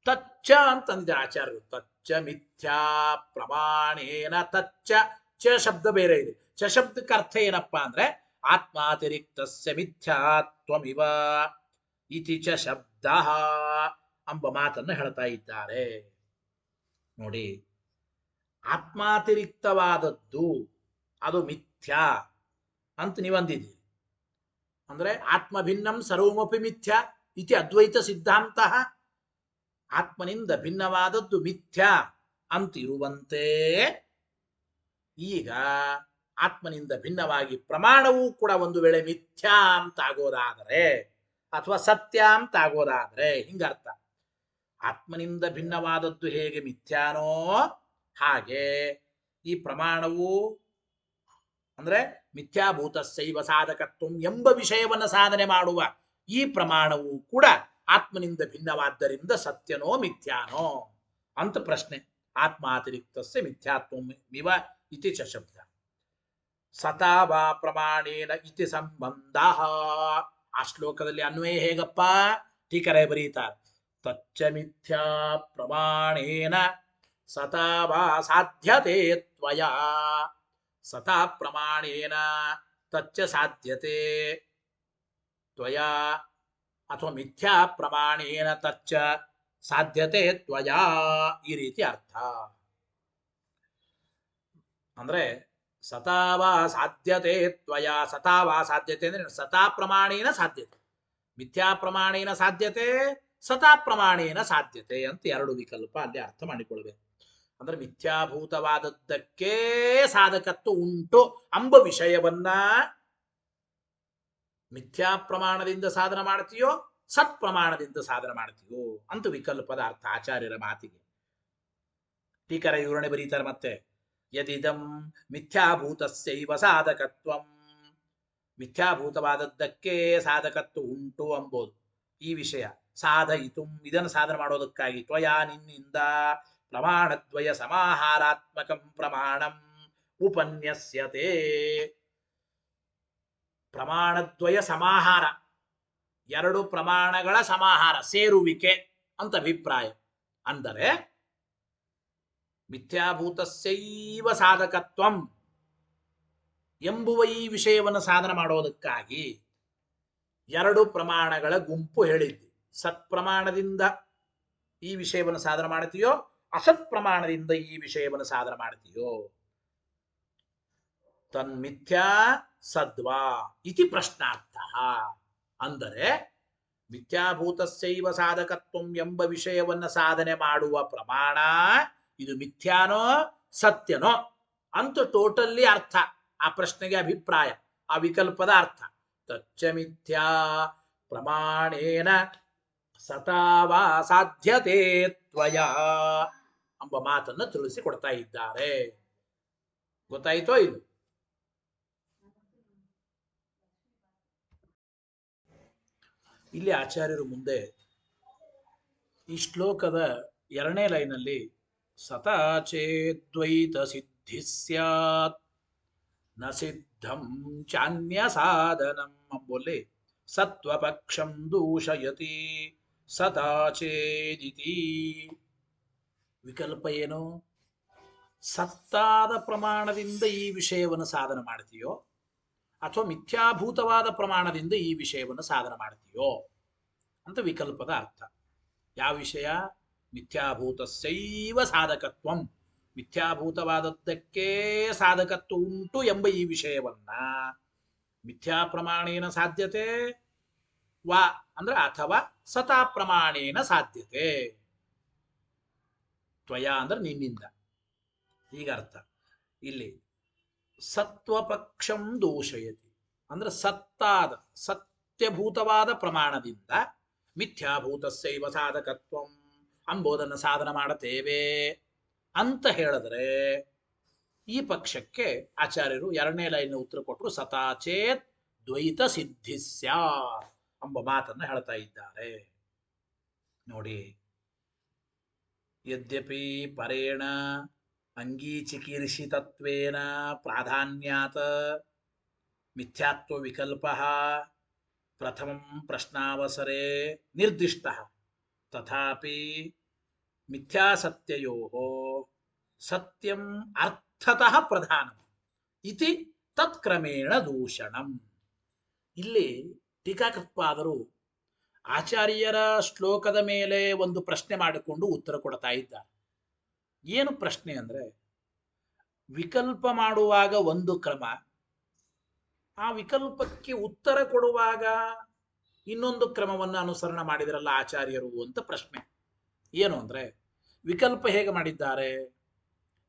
ತಚ್ಚ ಅಂತಂದಿದ್ದಾರೆ ಆಚಾರ್ಯರು. ತಚ್ಚ ಮಿಥ್ಯಾ ಪ್ರಮಾಣೇನ ತಚ್ಚ. ಚ ಶಬ್ದ ಬೇರೆ ಇದೆ. ಚ ಶಬ್ದಕ್ಕೆ ಅರ್ಥ ಏನಪ್ಪಾ ಅಂದ್ರೆ ಆತ್ಮಾತಿರಿಕ್ತಸ್ಯ ಮಿಥ್ಯಾತ್ವಮಿವ ಇತಿ ಚ ಶಬ್ದ ಎಂಬ ಮಾತನ್ನು ಹೇಳ್ತಾ ಇದ್ದಾರೆ. ನೋಡಿ, ಆತ್ಮಾತಿರಿಕ್ತವಾದದ್ದು ಅದು ಮಿಥ್ಯಾ ಅಂತ ನೀವಂದಿದ್ದೀರಿ. ಅಂದ್ರೆ ಆತ್ಮಭಿನ್ನಂ ಸರ್ವಮಪಿ ಮಿಥ್ಯಾ ಇತಿ ಅದ್ವೈತ ಸಿದ್ಧಾಂತ. ಆತ್ಮನಿಂದ ಭಿನ್ನವಾದದ್ದು ಮಿಥ್ಯಾ ಅಂತಿರುವಂತೆ ಈಗ ಆತ್ಮನಿಂದ ಭಿನ್ನವಾಗಿ ಪ್ರಮಾಣವೂ ಕೂಡ ಒಂದು ವೇಳೆ ಮಿಥ್ಯಾ ಅಂತ ಆಗೋದಾದರೆ ಅಥವಾ ಸತ್ಯ ಅಂತ ಆಗೋದಾದ್ರೆ ಹಿಂಗರ್ಥ. ಆತ್ಮನಿಂದ ಭಿನ್ನವಾದದ್ದು ಹೇಗೆ ಮಿಥ್ಯಾನೋ ಹಾಗೆ ಈ ಪ್ರಮಾಣವು ಅಂದ್ರೆ ಮಿಥ್ಯಾಭೂತಸ್ಯೈವ ಸಾಧಕತ್ವಂ ಎಂಬ ವಿಷಯವನ್ನು ಸಾಧನೆ ಮಾಡುವ ಈ ಪ್ರಮಾಣವು ಕೂಡ ಆತ್ಮನಿಂದ ಭಿನ್ನವಾದ್ದರಿಂದ ಸತ್ಯನೋ ಮಿಥ್ಯಾನೋ ಅಂತ ಪ್ರಶ್ನೆ. ಆತ್ಮಾತಿರಿಕ್ತಸ್ಯ ಮಿಥ್ಯಾತ್ವಂ ಇವ ಇತಿ ಚ ಶಬ್ದ. ಸತಾ ವಾ ಪ್ರಮಾಣೇನ ಇತಿ ಸಂಬಂಧ. ಆ ಶ್ಲೋಕದಲ್ಲಿ ಅನ್ವಯ ಹೇಗಪ್ಪ? ಟೀಕರೇ ಬರೀತಾರೆ. ತಚ್ಚ ಮಿಥ್ಯಾ ಪ್ರಮಾಣೇನ ಸತಾ ವಾ ಸಾಧ್ಯತೆ ತ್ವಯ. ಸತಾ ಪ್ರಮಾಣೇನ ತಚ್ಚ ಸಾಧ್ಯತೆ ತ್ವಯ ಅಥವಾ ಮಿಥ್ಯಾ ಪ್ರಮಾಣೇನ ತಚ್ಚ ಸಾಧ್ಯತೆ ತ್ವಯ. ಈ ರೀತಿ ಅರ್ಥ. ಅಂದ್ರೆ ಸತಾವಾ ಸಾಧ್ಯತೆ ತ್ವಯ. ಸತಾವಾ ಸಾಧ್ಯತೆ ಅಂದ್ರೆ ಸತಾ ಪ್ರಮಾಣೇನ ಸಾಧ್ಯತೆ, ಮಿಥ್ಯಾ ಪ್ರಮಾಣೇನ ಸಾಧ್ಯತೆ, ಸತಾ ಪ್ರಮಾಣೇನ ಸಾಧ್ಯತೆ ಅಂತ ಎರಡು ವಿಕಲ್ಪ ಅಲ್ಲಿ ಅರ್ಥ ಮಾಡಿಕೊಳ್ಬೇಕು. ಅಂದ್ರೆ ಮಿಥ್ಯಾಭೂತವಾದದ್ದಕ್ಕೆ ಸಾಧಕತ್ವ ಉಂಟು ಎಂಬ ವಿಷಯವನ್ನ ಮಿಥ್ಯಾ ಪ್ರಮಾಣದಿಂದ ಸಾಧನ ಮಾಡ್ತೀಯೋ ಸತ್ ಪ್ರಮಾಣದಿಂದ ಸಾಧನ ಮಾಡ್ತೀಯೋ ಅಂತ ವಿಕಲ್ಪದ ಅರ್ಥ ಆಚಾರ್ಯರ ಮಾತಿಗೆ. ಟೀಕರ ವಿವರಣೆ ಬರೀತಾರೆ. ಮತ್ತೆ ಯದಿದಂ ಮಿಥ್ಯಾಭೂತಸ್ಯೈವ ಸಾಧಕತ್ವಂ, ಮಿಥ್ಯಾಭೂತವಾದದ್ದಕ್ಕೆ ಸಾಧಕತ್ವ ಉಂಟು ಎಂಬುದು ಈ ವಿಷಯ. ಸಾಧಯಿತು, ಇದನ್ನು ಸಾಧನೆ ಮಾಡೋದಕ್ಕಾಗಿ ತ್ವಯಾ ನಿನ್ನಿಂದ ಪ್ರಮಾಣದ್ವಯ ಸಮಾಹಾರಾತ್ಮಕಂ ಪ್ರಮಾಣಂ ಉಪನ್ಯಸ್ಯತೆ. ಪ್ರಮಾಣದ್ವಯ ಸಮಾಹಾರ, ಎರಡು ಪ್ರಮಾಣಗಳ ಸಮಾಹಾರ, ಸೇರುವಿಕೆ ಅಂತ ಅಭಿಪ್ರಾಯ. ಅಂದರೆ ಮಿಥ್ಯಾಭೂತಸ್ಯೈವ ಸಾಧಕತ್ವಂ ಎಂಬುವ ಈ ವಿಷಯವನ್ನು ಸಾಧನೆ ಮಾಡೋದಕ್ಕಾಗಿ ಎರಡು ಪ್ರಮಾಣಗಳ ಗುಂಪು ಹೇಳಿದ್ವಿ. ಸತ್ಪ್ರಮಾಣದಿಂದ ಈ ವಿಷಯವನ್ನು ಸಾಧನೆ ಮಾಡ್ತೀಯೋ, ಅಸತ್ ಪ್ರಮಾಣದಿಂದ ಈ ವಿಷಯವನ್ನು ಸಾಧನೆ ಮಾಡ್ತೀಯೋ. ತನ್ಮಿಥ್ಯಾ ಸದ್ವಾ ಇತಿ ಪ್ರಶ್ನಾರ್ಥ. ಅಂದರೆ ಮಿಥ್ಯಾಭೂತಸ್ಯೈವ ಸಾಧಕತ್ವಂ ಎಂಬ ವಿಷಯವನ್ನು ಸಾಧನೆ ಮಾಡುವ ಪ್ರಮಾಣ ಇದು ಮಿಥ್ಯಾನೋ ಸತ್ಯನೋ ಅಂತ ಟೋಟಲ್ಲಿ ಅರ್ಥ. ಆ ಪ್ರಶ್ನೆಗೆ ಅಭಿಪ್ರಾಯ, ಆ ವಿಕಲ್ಪದ ಅರ್ಥ. ತಚ್ಚ ಮಿಥ್ಯಾ ಪ್ರಮಾಣೇನ ಸತಾವಾ ಸಾಧ್ಯತೆ ತ್ವಯ ಎಂಬ ಮಾತನ್ನು ತಿಳಿಸಿಕೊಡ್ತಾ ಇದ್ದಾರೆ. ಗೊತ್ತಾಯಿತೋ ಇದು? ಇಲ್ಲಿ ಆಚಾರ್ಯರು ಮುಂದೆ ಈ ಶ್ಲೋಕದ 2ನೇ ಲೈನಲ್ಲಿ ಸತಾಚೇದ್ವೈತ ಸಿದ್ಧಿ ಸ್ಯಾತ್ ನ ಸಿದ್ಧಂ ಚಾನ್ಯ ಸಾಧನಂ ಎಂಬಲ್ಲಿ ಸತ್ವಪಕ್ಷಂ ದೂಷಯತಿ ಸತಾಚೇದಿತಿ. ವಿಕಲ್ಪ ಏನು? ಸತ್ತಾದ ಪ್ರಮಾಣದಿಂದ ಈ ವಿಷಯವನ್ನು ಸಾಧನೆ ಮಾಡ್ತೀಯೋ ಅಥವಾ ಮಿಥ್ಯಾಭೂತವಾದ ಪ್ರಮಾಣದಿಂದ ಈ ವಿಷಯವನ್ನು ಸಾಧನೆ ಮಾಡ್ತೀಯೋ ಅಂತ ವಿಕಲ್ಪದ ಅರ್ಥ. ಯಾವ ವಿಷಯ? ಮಿಥ್ಯಾಭೂತಸ್ಯೈವ ಸಾಧಕತ್ವಂ, ಮಿಥ್ಯಾಭೂತವಾದದ್ದಕ್ಕೆ ಸಾಧಕತ್ವ ಉಂಟು ಎಂಬ ಈ ವಿಷಯವನ್ನ ಮಿಥ್ಯಾ ಪ್ರಮಾಣೇನ ಸಾಧ್ಯತೆ ವಾ ಅಂದ್ರೆ ಅಥವಾ ಸತಾ ಪ್ರಮಾಣೇನ ಸಾಧ್ಯತೆ. ತ್ವಯ ಅಂದ್ರೆ ನಿನ್ನಿಂದ, ಈಗ ಅರ್ಥ. ಇಲ್ಲಿ ಸತ್ವಪಕ್ಷಂ ದೂಷಯತಿ ಅಂದ್ರೆ ಸತ್ತಾದ ಸತ್ಯಭೂತವಾದ ಪ್ರಮಾಣದಿಂದ ಮಿಥ್ಯಾಭೂತಸ್ಯೈವ ಸಾಧಕತ್ವಂ ಅಂಬೋದನ್ನು ಸಾಧನೆ ಮಾಡುತ್ತೇವೆ ಅಂತ ಹೇಳಿದ್ರೆ ಈ ಪಕ್ಷಕ್ಕೆ ಆಚಾರ್ಯರು 2ನೇ ಲೈನ್ ಉತ್ತರ ಕೊಟ್ಟರು. ಸತಾಚೇತ್ ದ್ವೈತ ಸಿದ್ಧಿ ಸ್ಯಾತ್ ಎಂಬ ಮಾತನ್ನು ಹೇಳ್ತಾ ಇದ್ದಾರೆ. ನೋಡಿ, ಯದ್ಯಪಿ ಪರೇಣ ಅಂಗೀಚಿಕೀರ್ಷಿತತ್ವೇನ ಪ್ರಾಧಾನ್ಯಾತ್ ಮಿಥ್ಯಾತ್ವ ವಿಕಲ್ಪಃ ಪ್ರಥಮಂ ಪ್ರಶ್ನಾವಸರೆ ನಿರ್ದಿಷ್ಟಃ ತಥಾಪಿ ಮಿಥ್ಯಾಸತ್ಯಯೋಃ ಸತ್ಯಂ ಅರ್ಥತಃ ಪ್ರಧಾನಂ ಇತಿ ತತ್ಕ್ರಮೇಣ ದೂಷಣಂ. ಇಲ್ಲಿ ಟೀಕಾಕೃತ್ಪಾದರು ಆಚಾರ್ಯರ ಶ್ಲೋಕದ ಮೇಲೆ ಒಂದು ಪ್ರಶ್ನೆ ಮಾಡಿಕೊಂಡು ಉತ್ತರ ಕೊಡ್ತಾ ಇದ್ದಾರೆ. ಏನು ಪ್ರಶ್ನೆ ಅಂದ್ರೆ, ವಿಕಲ್ಪ ಮಾಡುವಾಗ ಒಂದು ಕ್ರಮ, ಆ ವಿಕಲ್ಪಕ್ಕೆ ಉತ್ತರ ಕೊಡುವಾಗ ಇನ್ನೊಂದು ಕ್ರಮವನ್ನು ಅನುಸರಣೆ ಮಾಡಿದ್ರಲ್ಲ ಆಚಾರ್ಯರು ಅಂತ ಪ್ರಶ್ನೆ. ಏನು ಅಂದ್ರೆ, ವಿಕಲ್ಪ ಹೇಗೆ ಮಾಡಿದ್ದಾರೆ?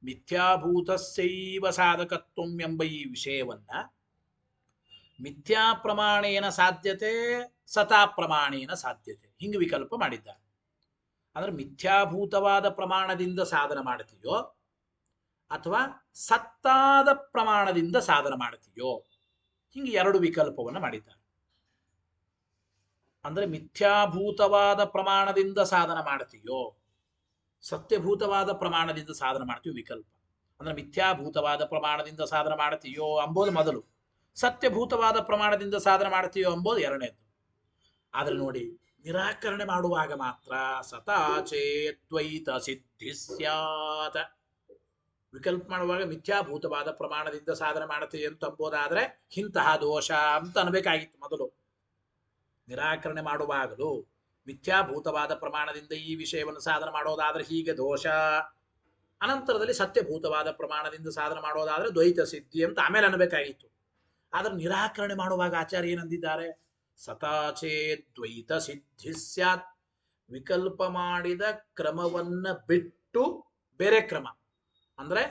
ಮಿಥ್ಯಾಭೂತಸ್ಯೈವ ಸಾಧಕತ್ವಂ ಎಂಬ ಈ ವಿಷಯವನ್ನ ಮಿಥ್ಯಾ ಪ್ರಮಾಣೇನ ಸಾಧ್ಯತೆ ಸತಾ ಪ್ರಮಾಣೇನ ಸಾಧ್ಯತೆ ಹಿಂಗೆ ವಿಕಲ್ಪ ಮಾಡಿದ್ದಾರೆ. ಅಂದ್ರೆ ಮಿಥ್ಯಾಭೂತವಾದ ಪ್ರಮಾಣದಿಂದ ಸಾಧನೆ ಮಾಡ್ತೀಯೋ ಅಥವಾ ಸತ್ತಾದ ಪ್ರಮಾಣದಿಂದ ಸಾಧನೆ ಮಾಡ್ತೀಯೋ, ಹಿಂಗೆ ಎರಡು ವಿಕಲ್ಪವನ್ನು ಮಾಡಿದ್ದಾರೆ. ಅಂದ್ರೆ ಮಿಥ್ಯಾಭೂತವಾದ ಪ್ರಮಾಣದಿಂದ ಸಾಧನೆ ಮಾಡ್ತೀಯೋ, ಸತ್ಯಭೂತವಾದ ಪ್ರಮಾಣದಿಂದ ಸಾಧನೆ ಮಾಡ್ತೀಯೋ ವಿಕಲ್ಪ. ಅಂದ್ರೆ ಮಿಥ್ಯಾಭೂತವಾದ ಪ್ರಮಾಣದಿಂದ ಸಾಧನೆ ಮಾಡ್ತೀಯೋ ಅಂಬೋದು ಮೊದಲು, ಸತ್ಯಭೂತವಾದ ಪ್ರಮಾಣದಿಂದ ಸಾಧನೆ ಮಾಡ್ತೀಯೋ ಅಂಬೋದು ಎರಡನೇದು. ಆದ್ರೆ ನೋಡಿ, ನಿರಾಕರಣೆ ಮಾಡುವಾಗ ಮಾತ್ರ ಸತಾಚೇದ್ವೈತ ಸಿದ್ಧಿ ಸ್ಯಾತ್. ವಿಕಲ್ಪ ಮಾಡುವಾಗ ಮಿಥ್ಯಾಭೂತವಾದ ಪ್ರಮಾಣದಿಂದ ಸಾಧನೆ ಮಾಡ್ತೀವಿ ಅಂತ ಅಂಬೋದಾದ್ರೆ ಇಂತಹ ದೋಷ ಅಂತ ಅನ್ಬೇಕಾಗಿತ್ತು ಮೊದಲು. ನಿರಾಕರಣೆ ಮಾಡುವಾಗಲೂ ಮಿಥ್ಯಾಭೂತವಾದ ಪ್ರಮಾಣದಿಂದ ಈ ವಿಷಯವನ್ನು ಸಾಧನೆ ಮಾಡೋದಾದ್ರೆ ಹೀಗೆ ದೋಷ, ಅನಂತರದಲ್ಲಿ ಸತ್ಯಭೂತವಾದ ಪ್ರಮಾಣದಿಂದ ಸಾಧನೆ ಮಾಡೋದಾದ್ರೆ ದ್ವೈತ ಸಿದ್ಧಿ ಅಂತ ಆಮೇಲೆ ಅನ್ಬೇಕಾಗಿತ್ತು. ಆದ್ರೆ ನಿರಾಕರಣೆ ಮಾಡುವಾಗ ಆಚಾರ್ಯ ಏನಂದಿದ್ದಾರೆ? ಸತಾಚೇದ್ವೈತ ಸಿದ್ಧಿ ಸ್ಯಾತ್. ವಿಕಲ್ಪ ಮಾಡಿದ ಕ್ರಮವನ್ನ ಬಿಟ್ಟು ಬೇರೆ ಕ್ರಮ, ಅಂದ್ರೆ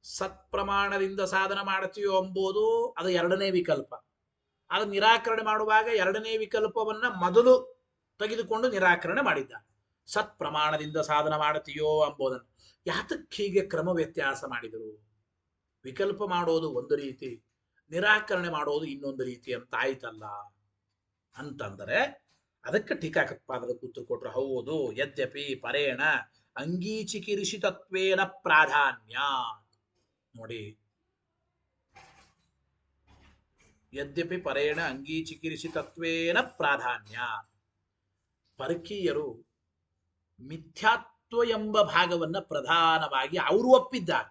ಸತ್ಪ್ರಮಾಣದಿಂದ ಸಾಧನ ಮಾಡ್ತೀಯೋ ಎಂಬುದು ಅದು ಎರಡನೇ ವಿಕಲ್ಪ. ಅದು ನಿರಾಕರಣೆ ಮಾಡುವಾಗ ಎರಡನೇ ವಿಕಲ್ಪವನ್ನ ಮೊದಲು ತೆಗೆದುಕೊಂಡು ನಿರಾಕರಣೆ ಮಾಡಿದ್ದಾರೆ. ಸತ್ ಪ್ರಮಾಣದಿಂದ ಸಾಧನ ಮಾಡುತ್ತೀಯೋ ಎಂಬುದನ್ನು. ಯಾತಕ್ಕೆ ಹೀಗೆ ಕ್ರಮ ವ್ಯತ್ಯಾಸ ಮಾಡಿದರು? ವಿಕಲ್ಪ ಮಾಡೋದು ಒಂದು ರೀತಿ, ನಿರಾಕರಣೆ ಮಾಡೋದು ಇನ್ನೊಂದು ರೀತಿ ಅಂತ ಆಯ್ತಲ್ಲ ಅಂತಂದರೆ ಅದಕ್ಕೆ ಟೀಕಾಕೃತ್ಪಾದದ ಉತ್ತರ ಕೊಟ್ರು. ಹೌದು, ಯದ್ಯಪಿ ಪರೇಣ ಅಂಗೀಚಿಕಿರಿಷಿತತ್ವೇನ ಪ್ರಾಧಾನ್ಯ. ನೋಡಿ, ಯದ್ಯಪಿ ಪರೇಣ ಅಂಗೀಚಿಕಿರಿಷಿತತ್ವೇನ ಪ್ರಾಧಾನ್ಯ. ಪರಕೀಯರು ಮಿಥ್ಯಾತ್ವ ಎಂಬ ಭಾಗವನ್ನ ಪ್ರಧಾನವಾಗಿ ಅವರು ಒಪ್ಪಿದ್ದಾರೆ.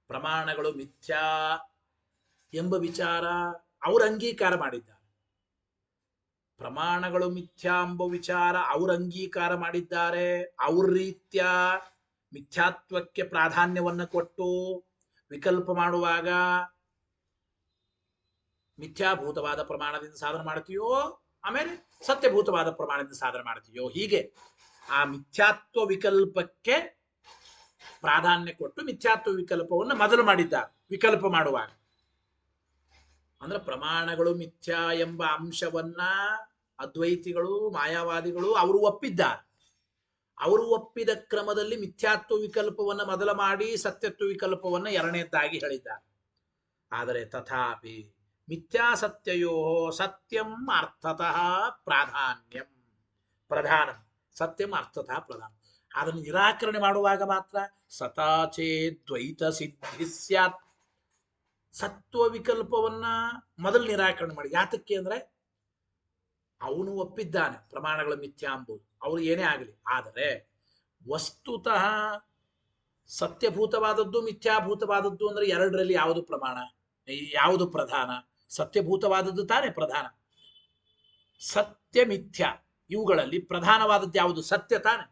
ಪ್ರಮಾಣಗಳು ಮಿಥ್ಯಾ ಎಂಬ ವಿಚಾರ ಅವರು ಅಂಗೀಕಾರ ಮಾಡಿದ್ದಾರೆ. ಪ್ರಮಾಣಗಳು ಮಿಥ್ಯಾ ಎಂಬ ವಿಚಾರ ಅವರು ಅಂಗೀಕಾರ ಮಾಡಿದ್ದಾರೆ. ಅವ್ರ ರೀತ್ಯ ಮಿಥ್ಯಾತ್ವಕ್ಕೆ ಪ್ರಾಧಾನ್ಯವನ್ನು ಕೊಟ್ಟು ವಿಕಲ್ಪ ಮಾಡುವಾಗ ಮಿಥ್ಯಾಭೂತವಾದ ಪ್ರಮಾಣದಿಂದ ಸಾಧನೆ ಮಾಡ್ತೀಯೋ, ಆಮೇಲೆ ಸತ್ಯಭೂತವಾದ ಪ್ರಮಾಣದಿಂದ ಸಾಧನೆ ಮಾಡ್ತೀಯೋ, ಹೀಗೆ ಆ ಮಿಥ್ಯಾತ್ವ ವಿಕಲ್ಪಕ್ಕೆ ಪ್ರಾಧಾನ್ಯ ಕೊಟ್ಟು ಮಿಥ್ಯಾತ್ವ ವಿಕಲ್ಪವನ್ನು ಮೊದಲು ಮಾಡಿದ್ದಾರೆ. ವಿಕಲ್ಪ ಮಾಡುವಾಗ ಅಂದ್ರೆ ಪ್ರಮಾಣಗಳು ಮಿಥ್ಯಾ ಎಂಬ ಅಂಶವನ್ನ ಅದ್ವೈತಿಗಳು, ಮಾಯಾವಾದಿಗಳು ಅವರು ಒಪ್ಪಿದ್ದಾರೆ. ಅವರು ಒಪ್ಪಿದ ಕ್ರಮದಲ್ಲಿ ಮಿಥ್ಯಾತ್ವ ವಿಕಲ್ಪವನ್ನು ಮೊದಲು ಮಾಡಿ ಸತ್ಯತ್ವ ವಿಕಲ್ಪವನ್ನು ಎರಡನೇದ್ದಾಗಿ ಹೇಳಿದ್ದಾರೆ. ಆದರೆ ತಥಾಪಿ ಮಿಥ್ಯಾಸತ್ಯಯೋ ಸತ್ಯಂ ಅರ್ಥತಃ ಪ್ರಾಧಾನ್ಯಂ ಪ್ರಧಾನ, ಸತ್ಯಂ ಅರ್ಥತಃ ಪ್ರಧಾನ. ಅದನ್ನು ನಿರಾಕರಣೆ ಮಾಡುವಾಗ ಮಾತ್ರ ಸತಾಚೇ ದ್ವೈತ ಸಿದ್ಧಿ ಸ್ಯಾತ್. ಸತ್ವ ವಿಕಲ್ಪವನ್ನ ಮೊದಲು ನಿರಾಕರಣೆ ಮಾಡಿ. ಯಾತಕ್ಕೆ ಅಂದ್ರೆ ಅವನು ಒಪ್ಪಿದ್ದಾನೆ ಪ್ರಮಾಣಗಳ ಮಿಥ್ಯಾ ಎಂಬುದು, ಅವರು ಏನೇ ಆಗಲಿ. ಆದರೆ ವಸ್ತುತಃ ಸತ್ಯಭೂತವಾದದ್ದು ಮಿಥ್ಯಾಭೂತವಾದದ್ದು ಅಂದ್ರೆ ಎರಡರಲ್ಲಿ ಯಾವುದು ಪ್ರಮಾಣ, ಯಾವುದು ಪ್ರಧಾನ? ಸತ್ಯಭೂತವಾದದ್ದು ತಾನೇ ಪ್ರಧಾನ. ಸತ್ಯ ಮಿಥ್ಯ ಇವುಗಳಲ್ಲಿ ಪ್ರಧಾನವಾದದ್ದು ಯಾವುದು? ಸತ್ಯ ತಾನೆ.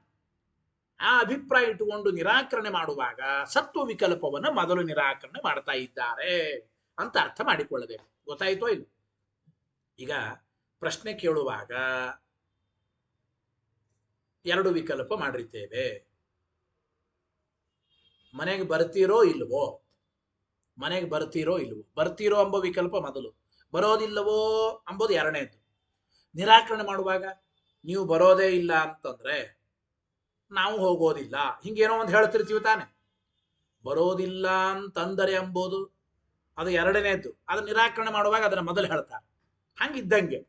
ಆ ಅಭಿಪ್ರಾಯ ಇಟ್ಟುಕೊಂಡು ನಿರಾಕರಣೆ ಮಾಡುವಾಗ ಸತ್ವ ವಿಕಲ್ಪವನ್ನು ಮೊದಲು ನಿರಾಕರಣೆ ಮಾಡ್ತಾ ಇದ್ದಾರೆ ಅಂತ ಅರ್ಥ ಮಾಡಿಕೊಳ್ಳಬೇಕು. ಗೊತ್ತಾಯ್ತೋ ಇಲ್ಲ? ಈಗ ಪ್ರಶ್ನೆ ಕೇಳುವಾಗ ಎರಡು ವಿಕಲ್ಪ ಮಾಡಿರ್ತೇವೆ. ಮನೆಗೆ ಬರ್ತೀರೋ ಇಲ್ವೋ, ಮನೆಗೆ ಬರ್ತೀರೋ ಇಲ್ವೋ. ಬರ್ತೀರೋ ಎಂಬ ವಿಕಲ್ಪ ಮೊದಲು, ಬರೋದಿಲ್ಲವೋ ಎಂಬುದು ಎರಡನೇದು. ನಿರಾಕರಣೆ ಮಾಡುವಾಗ ನೀವು ಬರೋದೇ ಇಲ್ಲ ಅಂತಂದ್ರೆ ನಾವು ಹೋಗೋದಿಲ್ಲ, ಹಿಂಗೇನೋ ಒಂದು ಹೇಳ್ತಿರ್ತೀವಿ ತಾನೆ. ಬರೋದಿಲ್ಲ ಅಂತಂದರೆ ಎಂಬುದು ಅದು ಎರಡನೇದ್ದು. ಅದು ನಿರಾಕರಣೆ ಮಾಡುವಾಗ ಅದನ್ನ ಮೊದಲು ಹೇಳ್ತಾರೆ. ಹಂಗಿದ್ದಂಗೆ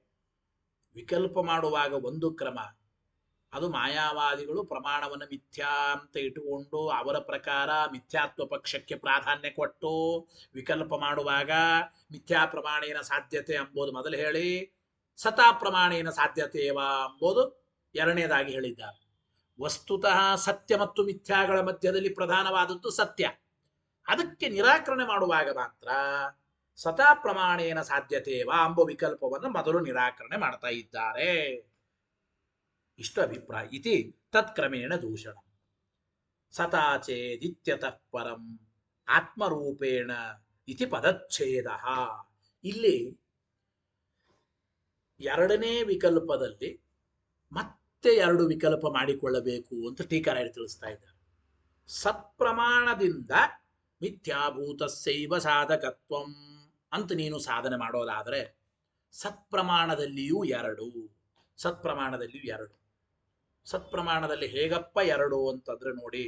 ವಿಕಲ್ಪ ಮಾಡುವಾಗ ಒಂದು ಕ್ರಮ, ಅದು ಮಾಯಾವಾದಿಗಳು ಪ್ರಮಾಣವನ್ನು ಮಿಥ್ಯಾ ಅಂತ ಇಟ್ಟುಕೊಂಡು ಅವರ ಪ್ರಕಾರ ಮಿಥ್ಯಾತ್ವ ಪಕ್ಷಕ್ಕೆ ಪ್ರಾಧಾನ್ಯ ಕೊಟ್ಟು ವಿಕಲ್ಪ ಮಾಡುವಾಗ ಮಿಥ್ಯಾ ಪ್ರಮಾಣೇನ ಸಾಧ್ಯತೆ ಎಂಬುದು ಮೊದಲು ಹೇಳಿ ಸತಾ ಪ್ರಮಾಣೇನ ಸಾಧ್ಯತೆಯವ ಎಂಬುದು ಎರಡನೇದಾಗಿ ಹೇಳಿದ್ದಾರೆ. ವಸ್ತುತಃ ಸತ್ಯ ಮತ್ತು ಮಿಥ್ಯಾಗಳ ಮಧ್ಯದಲ್ಲಿ ಪ್ರಧಾನವಾದದ್ದು ಸತ್ಯ. ಅದಕ್ಕೆ ನಿರಾಕರಣೆ ಮಾಡುವಾಗ ಮಾತ್ರ ಸತಾ ಪ್ರಮಾಣೇನ ಸಾಧ್ಯತೆಯವ ಎಂಬ ವಿಕಲ್ಪವನ್ನು ಮೊದಲು ನಿರಾಕರಣೆ ಮಾಡ್ತಾ ಇದ್ದಾರೆ. ಇಷ್ಟು ಅಭಿಪ್ರಾಯ. ಇತಿ ತತ್ಕ್ರಮೇಣ ದೂಷಣ ಸತಾಚೇದಿತ್ಯತಃ ಪರಂ ಆತ್ಮರೂಪೇಣ ಇತಿ ಪದಚ್ಛೇದ. ಇಲ್ಲಿ ಎರಡನೇ ವಿಕಲ್ಪದಲ್ಲಿ ಮತ್ತೆ ಎರಡು ವಿಕಲ್ಪ ಮಾಡಿಕೊಳ್ಳಬೇಕು ಅಂತ ಟೀಕಾರಾಯರು ತಿಳಿಸ್ತಾ ಇದ್ದಾರೆ. ಸತ್ಪ್ರಮಾಣದಿಂದ ಮಿಥ್ಯಾಭೂತಸ್ಯೈವ ಸಾಧಕತ್ವಂ ಅಂತ ನೀನು ಸಾಧನೆ ಮಾಡೋದಾದರೆ ಸತ್ಪ್ರಮಾಣದಲ್ಲಿಯೂ ಎರಡು. ಸತ್ಪ್ರಮಾಣದಲ್ಲಿಯೂ ಎರಡು. ಸತ್ಪ್ರಮಾಣದಲ್ಲಿ ಹೇಗಪ್ಪ ಎರಡು ಅಂತಂದ್ರೆ ನೋಡಿ,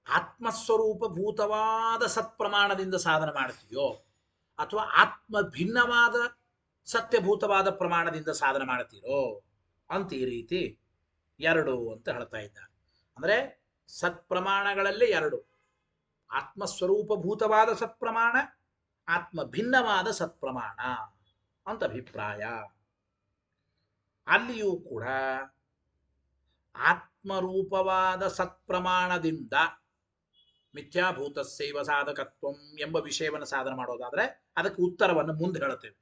ಆತ್ಮಸ್ವರೂಪಭೂತವಾದ ಸತ್ಪ್ರಮಾಣದಿಂದ ಸಾಧನೆ ಮಾಡ್ತೀಯೋ ಅಥವಾ ಆತ್ಮ ಭಿನ್ನವಾದ ಸತ್ಯಭೂತವಾದ ಪ್ರಮಾಣದಿಂದ ಸಾಧನೆ ಮಾಡ್ತೀರೋ ಅಂತ ಈ ರೀತಿ ಎರಡು ಅಂತ ಹೇಳ್ತಾ ಇದ್ದಾರೆ. ಅಂದ್ರೆ ಸತ್ಪ್ರಮಾಣಗಳಲ್ಲಿ ಎರಡು, ಆತ್ಮಸ್ವರೂಪಭೂತವಾದ ಸತ್ಪ್ರಮಾಣ, ಆತ್ಮ ಭಿನ್ನವಾದ ಸತ್ಪ್ರಮಾಣ ಅಂತ ಅಭಿಪ್ರಾಯ. ಅಲ್ಲಿಯೂ ಕೂಡ ಆತ್ಮರೂಪವಾದ ಸತ್ಪ್ರಮಾಣದಿಂದ ಮಿಥ್ಯಾಭೂತಸ್ಯೈವ ಸಾಧಕತ್ವಂ ಎಂಬ ವಿಷಯವನ್ನು ಸಾಧನೆ ಮಾಡೋದಾದ್ರೆ ಅದಕ್ಕೆ ಉತ್ತರವನ್ನು ಮುಂದೆ ಹೇಳುತ್ತೇವೆ.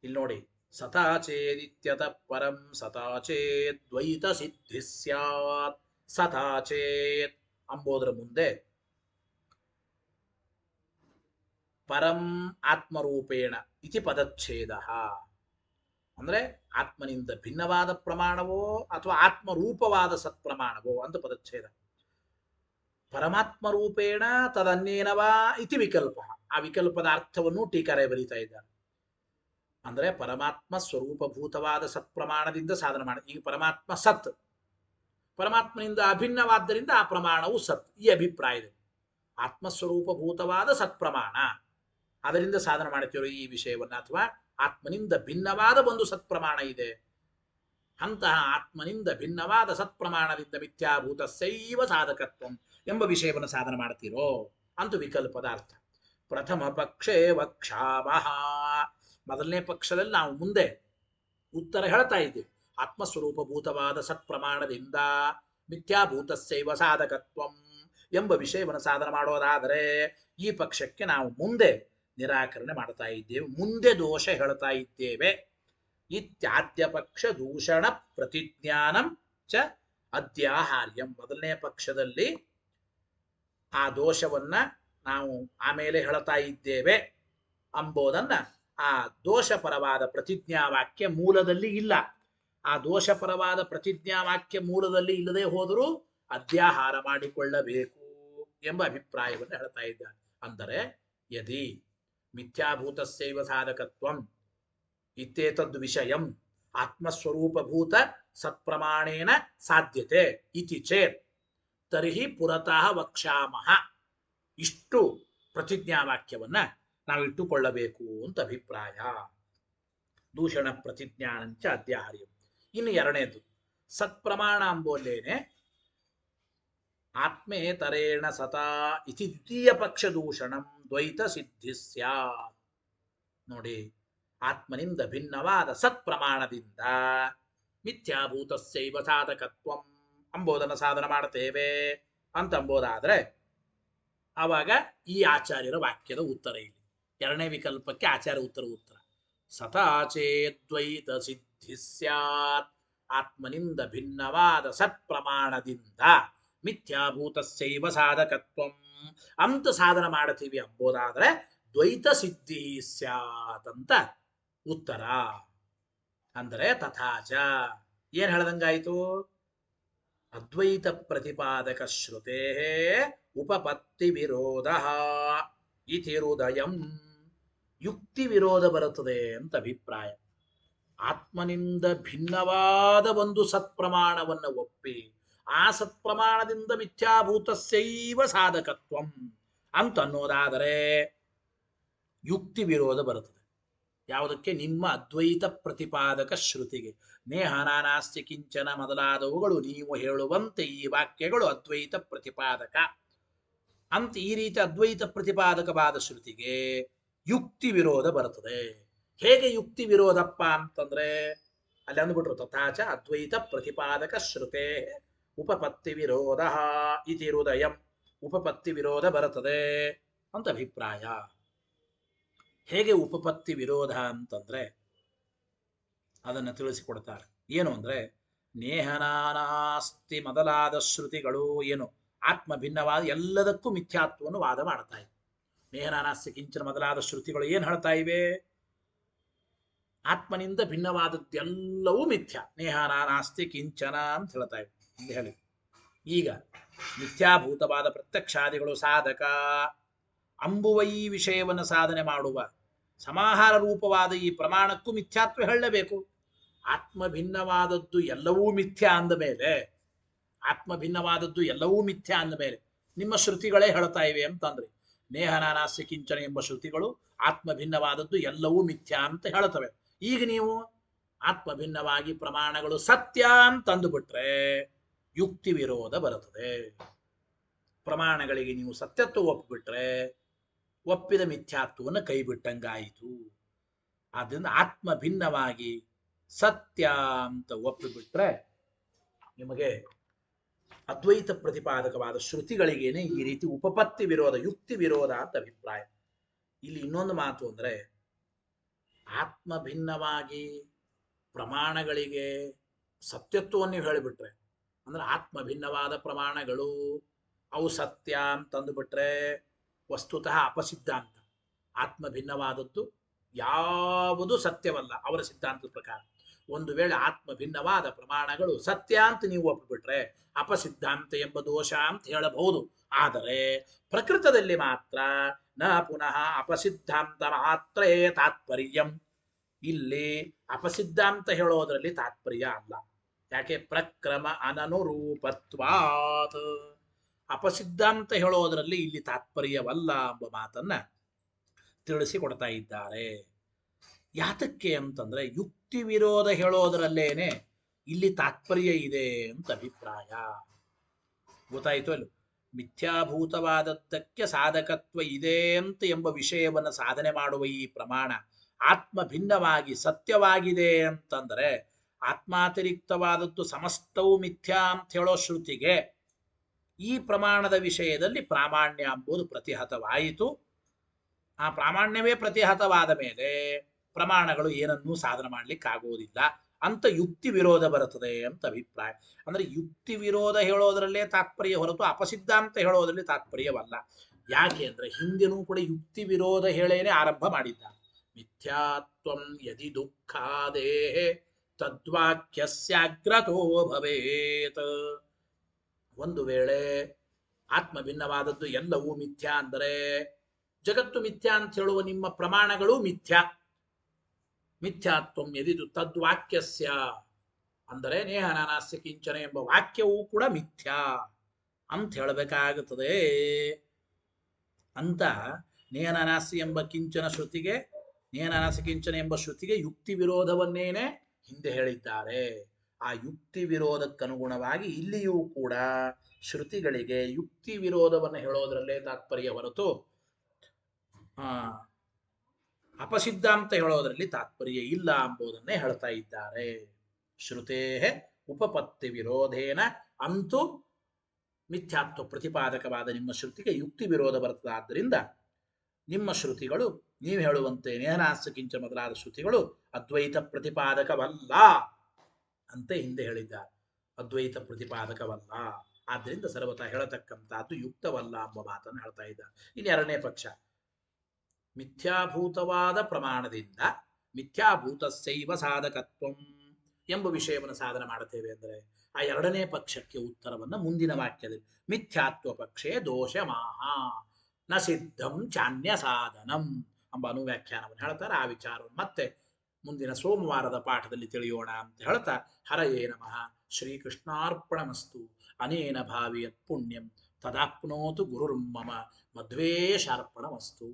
ಇಲ್ಲಿ ನೋಡಿ, ಸತಾಚೇದಿತ್ಯತಃ ಪರಂ ಸತಾಚೇತ್ ದ್ವೈತ ಸಿದ್ಧಿ ಸ್ಯಾತ್. ಸತಾಚೇತ್ ಅಂಬೋದ್ರ ಮುಂದೆ ಪರಂ ಆತ್ಮರೂಪೇಣ ಇತಿ ಪದಚ್ಛೇದ. ಅಂದ್ರೆ ಆತ್ಮನಿಂದ ಭಿನ್ನವಾದ ಪ್ರಮಾಣವೋ ಅಥವಾ ಆತ್ಮರೂಪವಾದ ಸತ್ಪ್ರಮಾಣವೋ ಅಂತ ಪದಚ್ಛೇದ. ಪರಮಾತ್ಮ ರೂಪೇಣ ತದನ್ನೇನವಾ ಇತಿ ವಿಕಲ್ಪ. ಆ ವಿಕಲ್ಪದ ಅರ್ಥವನ್ನು ಟೀಕಾರೆ ಬರೀತಾ ಇದ್ದಾರೆ. ಅಂದ್ರೆ ಪರಮಾತ್ಮ ಸ್ವರೂಪಭೂತವಾದ ಸತ್ಪ್ರಮಾಣದಿಂದ ಸಾಧನೆ ಮಾಡಿ. ಈಗ ಪರಮಾತ್ಮ ಸತ್, ಪರಮಾತ್ಮನಿಂದ ಅಭಿನ್ನವಾದ್ದರಿಂದ ಆ ಪ್ರಮಾಣವು ಸತ್, ಈ ಅಭಿಪ್ರಾಯದಲ್ಲಿ ಆತ್ಮಸ್ವರೂಪಭೂತವಾದ ಸತ್ಪ್ರಮಾಣ ಅದರಿಂದ ಸಾಧನೆ ಮಾಡುತ್ತಿರೋ ಈ ವಿಷಯವನ್ನ, ಅಥವಾ ಆತ್ಮನಿಂದ ಭಿನ್ನವಾದ ಒಂದು ಸತ್ಪ್ರಮಾಣ ಇದೆ, ಅಂತಹ ಆತ್ಮನಿಂದ ಭಿನ್ನವಾದ ಸತ್ಪ್ರಮಾಣದಿಂದ ಮಿಥ್ಯಾಭೂತ ಸೈವ ಸಾಧಕತ್ವ ಎಂಬ ವಿಷಯವನ್ನು ಸಾಧನೆ ಮಾಡ್ತೀರೋ ಅಂತೂ ವಿಕಲ್ಪದ ಅರ್ಥ. ಪ್ರಥಮ ಪಕ್ಷೇ ವಕ್ಷಾಮಹ, ಮೊದಲನೇ ಪಕ್ಷದಲ್ಲಿ ನಾವು ಮುಂದೆ ಉತ್ತರ ಹೇಳ್ತಾ ಇದ್ದೀವಿ. ಆತ್ಮಸ್ವರೂಪಭೂತವಾದ ಸತ್ಪ್ರಮಾಣದಿಂದ ಮಿಥ್ಯಾಭೂತಸ್ಸೈವ ಸಾಧಕತ್ವಂ ಎಂಬ ವಿಷಯವನ್ನು ಸಾಧನೆ ಮಾಡೋದಾದರೆ ಈ ಪಕ್ಷಕ್ಕೆ ನಾವು ಮುಂದೆ ನಿರಾಕರಣೆ ಮಾಡ್ತಾ ಇದ್ದೇವೆ, ಮುಂದೆ ದೋಷ ಹೇಳ್ತಾ ಇದ್ದೇವೆ. ಇತ್ಯಾದ್ಯ ಪಕ್ಷ ದೂಷಣ ಪ್ರತಿಜ್ಞಾನಂ ಚ ಅದ್ಯಾಹಾರ್ಯಂ. ಮೊದಲನೇ ಪಕ್ಷದಲ್ಲಿ ಆ ದೋಷವನ್ನ ನಾವು ಆಮೇಲೆ ಹೇಳ್ತಾ ಇದ್ದೇವೆ ಅಂಬೋದನ್ನ, ಆ ದೋಷಪರವಾದ ಪ್ರತಿಜ್ಞಾವಾಕ್ಯ ಮೂಲದಲ್ಲಿ ಇಲ್ಲ. ಆ ದೋಷಪರವಾದ ಪ್ರತಿಜ್ಞಾವಾಕ್ಯ ಮೂಲದಲ್ಲಿ ಇಲ್ಲದೆ ಹೋದರೂ ಅಧ್ಯಾಹಾರ ಮಾಡಿಕೊಳ್ಳಬೇಕು ಎಂಬ ಅಭಿಪ್ರಾಯವನ್ನು ಹೇಳ್ತಾ ಇದ್ದಾರೆ. ಅಂದರೆ ಯದಿ ಮಿಥ್ಯಾಭೂತಸ್ಯೈವ ಸಾಧಕತ್ವಂ ಇತ್ಯೇತದ್ ವಿಷಯಂ ಆತ್ಮಸ್ವರೂಪಭೂತ ಸತ್ಪ್ರಮಾಣೇನ ಸಾಧ್ಯತೆ ಇತಿ ಚೇತ್ ತರ್ಹಿ ಪುರತಃ ವಕ್ಷಾಮಹ. ಇಷ್ಟು ಪ್ರತಿಜ್ಞಾವಾಕ್ಯವನ್ನ ನಾವು ಇಟ್ಟುಕೊಳ್ಳಬೇಕು ಅಂತ ಅಭಿಪ್ರಾಯ. ದೂಷಣ ಪ್ರತಿಜ್ಞಾನಂಚ ಅಧ್ಯಾಹಾರ್ಯಂ. ಇನ್ನು ಎರಡನೇದು ಸತ್ಪ್ರಮಾಣ ಅಂಬೋಲ್ಲೇನೆ ಆತ್ಮೇತರೇಣ ಸತಾ ಇತಿ ದ್ವಿತೀಯ ಪಕ್ಷ ದೂಷಣಂ ದ್ವೈತ ಸಿದ್ಧಿ ಸ್ಯಾತ್. ನೋಡಿ, ಆತ್ಮನಿಂದ ಭಿನ್ನವಾದ ಸತ್ಪ್ರಮಾಣದಿಂದ ಮಿಥ್ಯಾಭೂತಸ್ಯೈವ ಸಾಧಕತ್ವಂ ಅಂಬೋದನ್ನು ಸಾಧನೆ ಮಾಡ್ತೇವೆ ಅಂತ ಅಂಬೋದಾದ್ರೆ ಆವಾಗ ಈ ಆಚಾರ್ಯರ ವಾಕ್ಯದ ಉತ್ತರ ಇಲ್ಲಿ. ಎರಡನೇ ವಿಕಲ್ಪಕ್ಕೆ ಆಚಾರ್ಯ ಉತ್ತರ ಸತಾಚೇದ್ವೈತ ಸಿದ್ಧಿ ಸ್ಯಾತ್. ಆತ್ಮನಿಂದ ಭಿನ್ನವಾದ ಸತ್ಪ್ರಮಾಣದಿಂದ ಮಿಥ್ಯಾಭೂತಸ್ಯೈವ ಸಾಧಕತ್ವಂ ಅಂತ ಸಾಧನ ಮಾಡ್ತೀವಿ ಅಂಬೋದಾದ್ರೆ ದ್ವೈತ ಸಿದ್ಧಿ ಸ್ಯಾತ್ ಅಂತ ಉತ್ತರ. ಅಂದರೆ ತಥಾಚ ಏನ್ ಹೇಳ್ದಂಗಾಯ್ತು? ಅದ್ವೈತ ಪ್ರತಿಪಾದಕ ಶ್ರುತೇ ಉಪಪತ್ತಿ ವಿರೋಧ ಇತಿ ಹೃದಯಂ. ಯುಕ್ತಿ ವಿರೋಧ ಬರುತ್ತದೆ ಅಂತ ಅಭಿಪ್ರಾಯ. ಆತ್ಮನಿಂದ ಭಿನ್ನವಾದ ಒಂದು ಸತ್ಪ್ರಮಾಣವನ್ನು ಒಪ್ಪಿ ಆ ಸತ್ಪ್ರಮಾಣದಿಂದ ಮಿಥ್ಯಾಭೂತಸ್ಯೈವ ಸಾಧಕತ್ವಂ ಅಂತ ಅನ್ನೋದಾದರೆ ಯುಕ್ತಿ ವಿರೋಧ ಬರುತ್ತದೆ. ಯಾವುದಕ್ಕೆ? ನಿಮ್ಮ ಅದ್ವೈತ ಪ್ರತಿಪಾದಕ ಶ್ರುತಿಗೆ. ನೇಹ ನಾನಾಸ್ತಿ ಕಿಂಚನ ಮೊದಲಾದವುಗಳು ನೀವು ಹೇಳುವಂತೆ ಈ ವಾಕ್ಯಗಳು ಅದ್ವೈತ ಪ್ರತಿಪಾದಕ ಅಂತ, ಈ ರೀತಿ ಅದ್ವೈತ ಪ್ರತಿಪಾದಕವಾದ ಶ್ರುತಿಗೆ ಯುಕ್ತಿ ವಿರೋಧ ಬರುತ್ತದೆ. ಹೇಗೆ ಯುಕ್ತಿ ವಿರೋಧಪ್ಪ ಅಂತಂದ್ರೆ ಅಲ್ಲಿ ಅಂದ್ಬಿಟ್ರು ತಥಾಚ ಅದ್ವೈತ ಪ್ರತಿಪಾದಕ ಶ್ರುತೆ ಉಪಪತ್ತಿ ವಿರೋಧ ಇತಿ ಹೃದಯಂ. ಉಪಪತ್ತಿ ವಿರೋಧ ಬರುತ್ತದೆ ಅಂತ ಅಭಿಪ್ರಾಯ. ಹೇಗೆ ಉಪಪತ್ತಿ ವಿರೋಧ ಅಂತಂದ್ರೆ ಅದನ್ನು ತಿಳಿಸಿಕೊಡ್ತಾರೆ. ಏನು ಅಂದ್ರೆ ನೇಹನಾನಾಸ್ತಿ ಮೊದಲಾದ ಶ್ರುತಿಗಳು ಏನು ಆತ್ಮ ಭಿನ್ನವಾದ ಎಲ್ಲದಕ್ಕೂ ಮಿಥ್ಯಾತ್ವವನ್ನು ವಾದ ಮಾಡ್ತಾ ಇವೆ. ನೇಹನಾನಾಸ್ತಿ ಕಿಂಚನ ಮೊದಲಾದ ಶ್ರುತಿಗಳು ಏನ್ ಹೇಳ್ತಾ ಇವೆ? ಆತ್ಮನಿಂದ ಭಿನ್ನವಾದದ್ದೆಲ್ಲವೂ ಮಿಥ್ಯ, ನೇಹನಾನಾಸ್ತಿ ಕಿಂಚನ ಅಂತ ಹೇಳ್ತಾ ಇವೆ ಅಂತ ಹೇಳಿ. ಈಗ ಮಿಥ್ಯಾಭೂತವಾದ ಪ್ರತ್ಯಕ್ಷಾದಿಗಳು ಸಾಧಕ ಅಂಬುವ ಈ ವಿಷಯವನ್ನು ಸಾಧನೆ ಮಾಡುವ ಸಮಾಹಾರ ರೂಪವಾದ ಈ ಪ್ರಮಾಣಕ್ಕೂ ಮಿಥ್ಯಾತ್ವ ಹೇಳಲೇಬೇಕು. ಆತ್ಮ ಭಿನ್ನವಾದದ್ದು ಎಲ್ಲವೂ ಮಿಥ್ಯ ಅಂದ ಮೇಲೆ, ಆತ್ಮ ಭಿನ್ನವಾದದ್ದು ಎಲ್ಲವೂ ಮಿಥ್ಯ ಅಂದ ಮೇಲೆ ನಿಮ್ಮ ಶ್ರುತಿಗಳೇ ಹೇಳ್ತಾ ಇವೆ ಅಂತಂದ್ರೆ, ನೇಹನಾನಾಸ್ಯ ಕಿಂಚನ ಎಂಬ ಶ್ರುತಿಗಳು ಆತ್ಮ ಭಿನ್ನವಾದದ್ದು ಎಲ್ಲವೂ ಮಿಥ್ಯ ಅಂತ ಹೇಳ್ತವೆ. ಈಗ ನೀವು ಆತ್ಮ ಭಿನ್ನವಾಗಿ ಪ್ರಮಾಣಗಳು ಸತ್ಯ ಅಂತಂದು ಬಿಟ್ರೆ ಯುಕ್ತಿ ವಿರೋಧ ಬರುತ್ತದೆ. ಪ್ರಮಾಣಗಳಿಗೆ ನೀವು ಸತ್ಯತ್ವ ಒಪ್ಪಿಬಿಟ್ರೆ ಒಪ್ಪಿದ ಮಿಥ್ಯಾತ್ವವನ್ನು ಕೈ ಬಿಟ್ಟಂಗಾಯಿತು. ಆದ್ದರಿಂದ ಆತ್ಮ ಭಿನ್ನವಾಗಿ ಸತ್ಯ ಅಂತ ಒಪ್ಪಿಬಿಟ್ರೆ ನಿಮಗೆ ಅದ್ವೈತ ಪ್ರತಿಪಾದಕವಾದ ಶ್ರುತಿಗಳಿಗೇನೆ ಈ ರೀತಿ ಉಪಪತ್ತಿ ವಿರೋಧ, ಯುಕ್ತಿ ವಿರೋಧ ಅಂತ ಅಭಿಪ್ರಾಯ. ಇಲ್ಲಿ ಇನ್ನೊಂದು ಮಾತು ಅಂದ್ರೆ ಆತ್ಮ ಭಿನ್ನವಾಗಿ ಪ್ರಮಾಣಗಳಿಗೆ ಸತ್ಯತ್ವವನ್ನು ನೀವು ಹೇಳಿಬಿಟ್ರೆ, ಅಂದ್ರೆ ಆತ್ಮ ಭಿನ್ನವಾದ ಪ್ರಮಾಣಗಳು ಅವು ಸತ್ಯ ಅಂತಂದುಬಿಟ್ರೆ ವಸ್ತುತಃ ಅಪಸಿದ್ಧಾಂತ. ಆತ್ಮ ಭಿನ್ನವಾದದ್ದು ಯಾವುದು ಸತ್ಯವಲ್ಲ ಅವರ ಸಿದ್ಧಾಂತದ ಪ್ರಕಾರ. ಒಂದು ವೇಳೆ ಆತ್ಮ ಭಿನ್ನವಾದ ಪ್ರಮಾಣಗಳು ಸತ್ಯ ಅಂತ ನೀವು ಒಪ್ಪಿಬಿಟ್ರೆ ಅಪಸಿದ್ಧಾಂತ ಎಂಬ ದೋಷ ಅಂತ ಹೇಳಬಹುದು. ಆದರೆ ಪ್ರಕೃತದಲ್ಲಿ ಮಾತ್ರ ನ ಪುನಃ ಅಪಸಿದ್ಧಾಂತ ಮಾತ್ರೇ ತಾತ್ಪರ್ಯಂ. ಇಲ್ಲಿ ಅಪಸಿದ್ಧ ಅಂತ ಹೇಳೋದ್ರಲ್ಲಿ ತಾತ್ಪರ್ಯ ಅಲ್ಲ. ಯಾಕೆ? ಪ್ರಕ್ರಮ ಅನನುರೂಪತ್ವಾತ್. ಅಪಸಿದ್ಧ ಅಂತ ಹೇಳೋದ್ರಲ್ಲಿ ಇಲ್ಲಿ ತಾತ್ಪರ್ಯವಲ್ಲ ಎಂಬ ಮಾತನ್ನ ತಿಳಿಸಿಕೊಡ್ತಾ ಇದ್ದಾರೆ. ಯಾತಕ್ಕೆ ಅಂತಂದ್ರೆ ಯುಕ್ತಿ ವಿರೋಧ ಹೇಳೋದ್ರಲ್ಲೇನೆ ಇಲ್ಲಿ ತಾತ್ಪರ್ಯ ಇದೆ ಅಂತ ಅಭಿಪ್ರಾಯ. ಗೊತ್ತಾಯಿತು ಅಲ್ಲ? ಮಿಥ್ಯಾಭೂತವಾದದ್ದಕ್ಕೆ ಸಾಧಕತ್ವ ಇದೆ ಅಂತ ಎಂಬ ವಿಷಯವನ್ನು ಸಾಧನೆ ಮಾಡುವ ಈ ಪ್ರಮಾಣ ಆತ್ಮ ಭಿನ್ನವಾಗಿ ಸತ್ಯವಾಗಿದೆ ಅಂತಂದ್ರೆ ಆತ್ಮಾತಿರಿಕ್ತವಾದದ್ದು ಸಮಸ್ತವು ಮಿಥ್ಯಾ ಅಂತ ಹೇಳೋ ಶ್ರುತಿಗೆ ಈ ಪ್ರಮಾಣದ ವಿಷಯದಲ್ಲಿ ಪ್ರಾಮಾಣ್ಯ ಎಂಬುದು ಪ್ರತಿಹತವಾಯಿತು. ಆ ಪ್ರಾಮಾಣ್ಯವೇ ಪ್ರತಿಹತವಾದ ಮೇಲೆ ಪ್ರಮಾಣಗಳು ಏನನ್ನೂ ಸಾಧನೆ ಮಾಡ್ಲಿಕ್ಕಾಗೋದಿಲ್ಲ ಅಂತ ಯುಕ್ತಿ ವಿರೋಧ ಬರುತ್ತದೆ ಅಂತ ಅಭಿಪ್ರಾಯ. ಅಂದ್ರೆ ಯುಕ್ತಿ ವಿರೋಧ ಹೇಳೋದ್ರಲ್ಲೇ ತಾತ್ಪರ್ಯ ಹೊರತು ಅಪಸಿದ್ಧ ಅಂತ ಹೇಳೋದ್ರಲ್ಲಿ ತಾತ್ಪರ್ಯವಲ್ಲ. ಯಾಕೆ ಅಂದ್ರೆ ಹಿಂದಿನೂ ಕೂಡ ಯುಕ್ತಿ ವಿರೋಧ ಹೇಳೇನೆ ಆರಂಭ ಮಾಡಿದ್ದ. ಮಿಥ್ಯಾತ್ವಂ ಯದಿ ದುಃಖಾದೇ ತದ್ವಾಕ್ಯಸ್ಯಾಗ್ರತೋ ಭವೇತ್. ಒಂದು ವೇಳೆ ಆತ್ಮ ಭಿನ್ನವಾದದ್ದು ಎಲ್ಲವೂ ಮಿಥ್ಯಾ ಅಂದರೆ ಜಗತ್ತು ಮಿಥ್ಯಾ ಅಂತ ಹೇಳುವ ನಿಮ್ಮ ಪ್ರಮಾಣಗಳು ಮಿಥ್ಯಾ. ಮಿಥ್ಯಾತ್ವಂ ಯದಿದು ತದ್ವಾಕ್ಯಸ್ಯ ಅಂದರೆ ನೇಹ ನಾನಾಸ್ಯ ಕಿಂಚನ ಎಂಬ ವಾಕ್ಯವೂ ಕೂಡ ಮಿಥ್ಯಾ ಅಂತ ಹೇಳಬೇಕಾಗುತ್ತದೆ ಅಂತ ನೇಹ ನಾನಾಸ್ಯ ಎಂಬ ಕಿಂಚನ ಶ್ರುತಿಗೆ, ನೇಹ ನಾನಾಸ್ಯ ಕಿಂಚನ ಎಂಬ ಶ್ರುತಿಗೆ ಯುಕ್ತಿ ವಿರೋಧವನ್ನೇನೆ ಹಿಂದೆ ಹೇಳಿದ್ದಾರೆ. ಆ ಯುಕ್ತಿ ವಿರೋಧಕ್ಕನುಗುಣವಾಗಿ ಇಲ್ಲಿಯೂ ಕೂಡ ಶ್ರುತಿಗಳಿಗೆ ಯುಕ್ತಿ ವಿರೋಧವನ್ನು ಹೇಳೋದ್ರಲ್ಲೇ ತಾತ್ಪರ್ಯ ಹೊರತು ಅಪಸಿದ್ಧ ಅಂತ ಹೇಳೋದ್ರಲ್ಲಿ ತಾತ್ಪರ್ಯ ಇಲ್ಲ ಎಂಬುದನ್ನೇ ಹೇಳ್ತಾ ಇದ್ದಾರೆ. ಶ್ರುತೇ ಉಪಪತ್ತಿ ವಿರೋಧೇನ ಅಂತೂ ಮಿಥ್ಯಾತ್ವ ಪ್ರತಿಪಾದಕವಾದ ನಿಮ್ಮ ಶ್ರುತಿಗೆ ಯುಕ್ತಿ ವಿರೋಧ ಬರ್ತದೆ. ಆದ್ದರಿಂದ ನಿಮ್ಮ ಶ್ರುತಿಗಳು ನೀವು ಹೇಳುವಂತೆ ನೇಹನಾಸ್ಯ ಕಿಂಚ ಮೊದಲಾದ ಶ್ರುತಿಗಳು ಅದ್ವೈತ ಪ್ರತಿಪಾದಕವಲ್ಲ ಅಂತ ಹಿಂದೆ ಹೇಳಿದ್ದಾರೆ. ಅದ್ವೈತ ಪ್ರತಿಪಾದಕವಲ್ಲ, ಆದ್ದರಿಂದ ಸರ್ವತಾ ಹೇಳತಕ್ಕಂಥದ್ದು ಯುಕ್ತವಲ್ಲ ಎಂಬ ಮಾತನ್ನು ಹೇಳ್ತಾ ಇದ್ದಾರೆ. ಇನ್ನು ಎರಡನೇ ಪಕ್ಷ, ಮಿಥ್ಯಾಭೂತವಾದ ಪ್ರಮಾಣದಿಂದ ಮಿಥ್ಯಾಭೂತಸ್ಯೈವ ಸಾಧಕತ್ವಂ ಎಂಬ ವಿಷಯವನ್ನು ಸಾಧನೆ ಮಾಡುತ್ತೇವೆ ಅಂದರೆ ಆ ಎರಡನೇ ಪಕ್ಷಕ್ಕೆ ಉತ್ತರವನ್ನು ಮುಂದಿನ ವಾಕ್ಯದಲ್ಲಿ ಮಿಥ್ಯಾತ್ವ ಪಕ್ಷೇ ದೋಷ ಮಾಹ ನ ಸಿದ್ಧಂ ಚಾನ್ಯ ಸಾಧನಂ ಎಂಬ ಅನುವ್ಯಾಖ್ಯಾನವನ್ನು ಹೇಳ್ತಾರೆ. ಆ ವಿಚಾರವನ್ನು ಮತ್ತೆ ಮುಂದಿನ ಸೋಮವಾರದ ಪಾಠದಲ್ಲಿ ತಿಳಿಯೋಣ ಅಂತ ಹೇಳ್ತಾ, ಹರಯೇ ನಮಃ. ಶ್ರೀಕೃಷ್ಣಾರ್ಪಣಮಸ್ತು. ಅನೇನ ಭಾವಿಯತ್ ಪುಣ್ಯಂ ತದಾಪ್ನೋತು ಗುರುರ್ಮಮ. ಮಧ್ವೇಶಾರ್ಪಣಮಸ್ತು.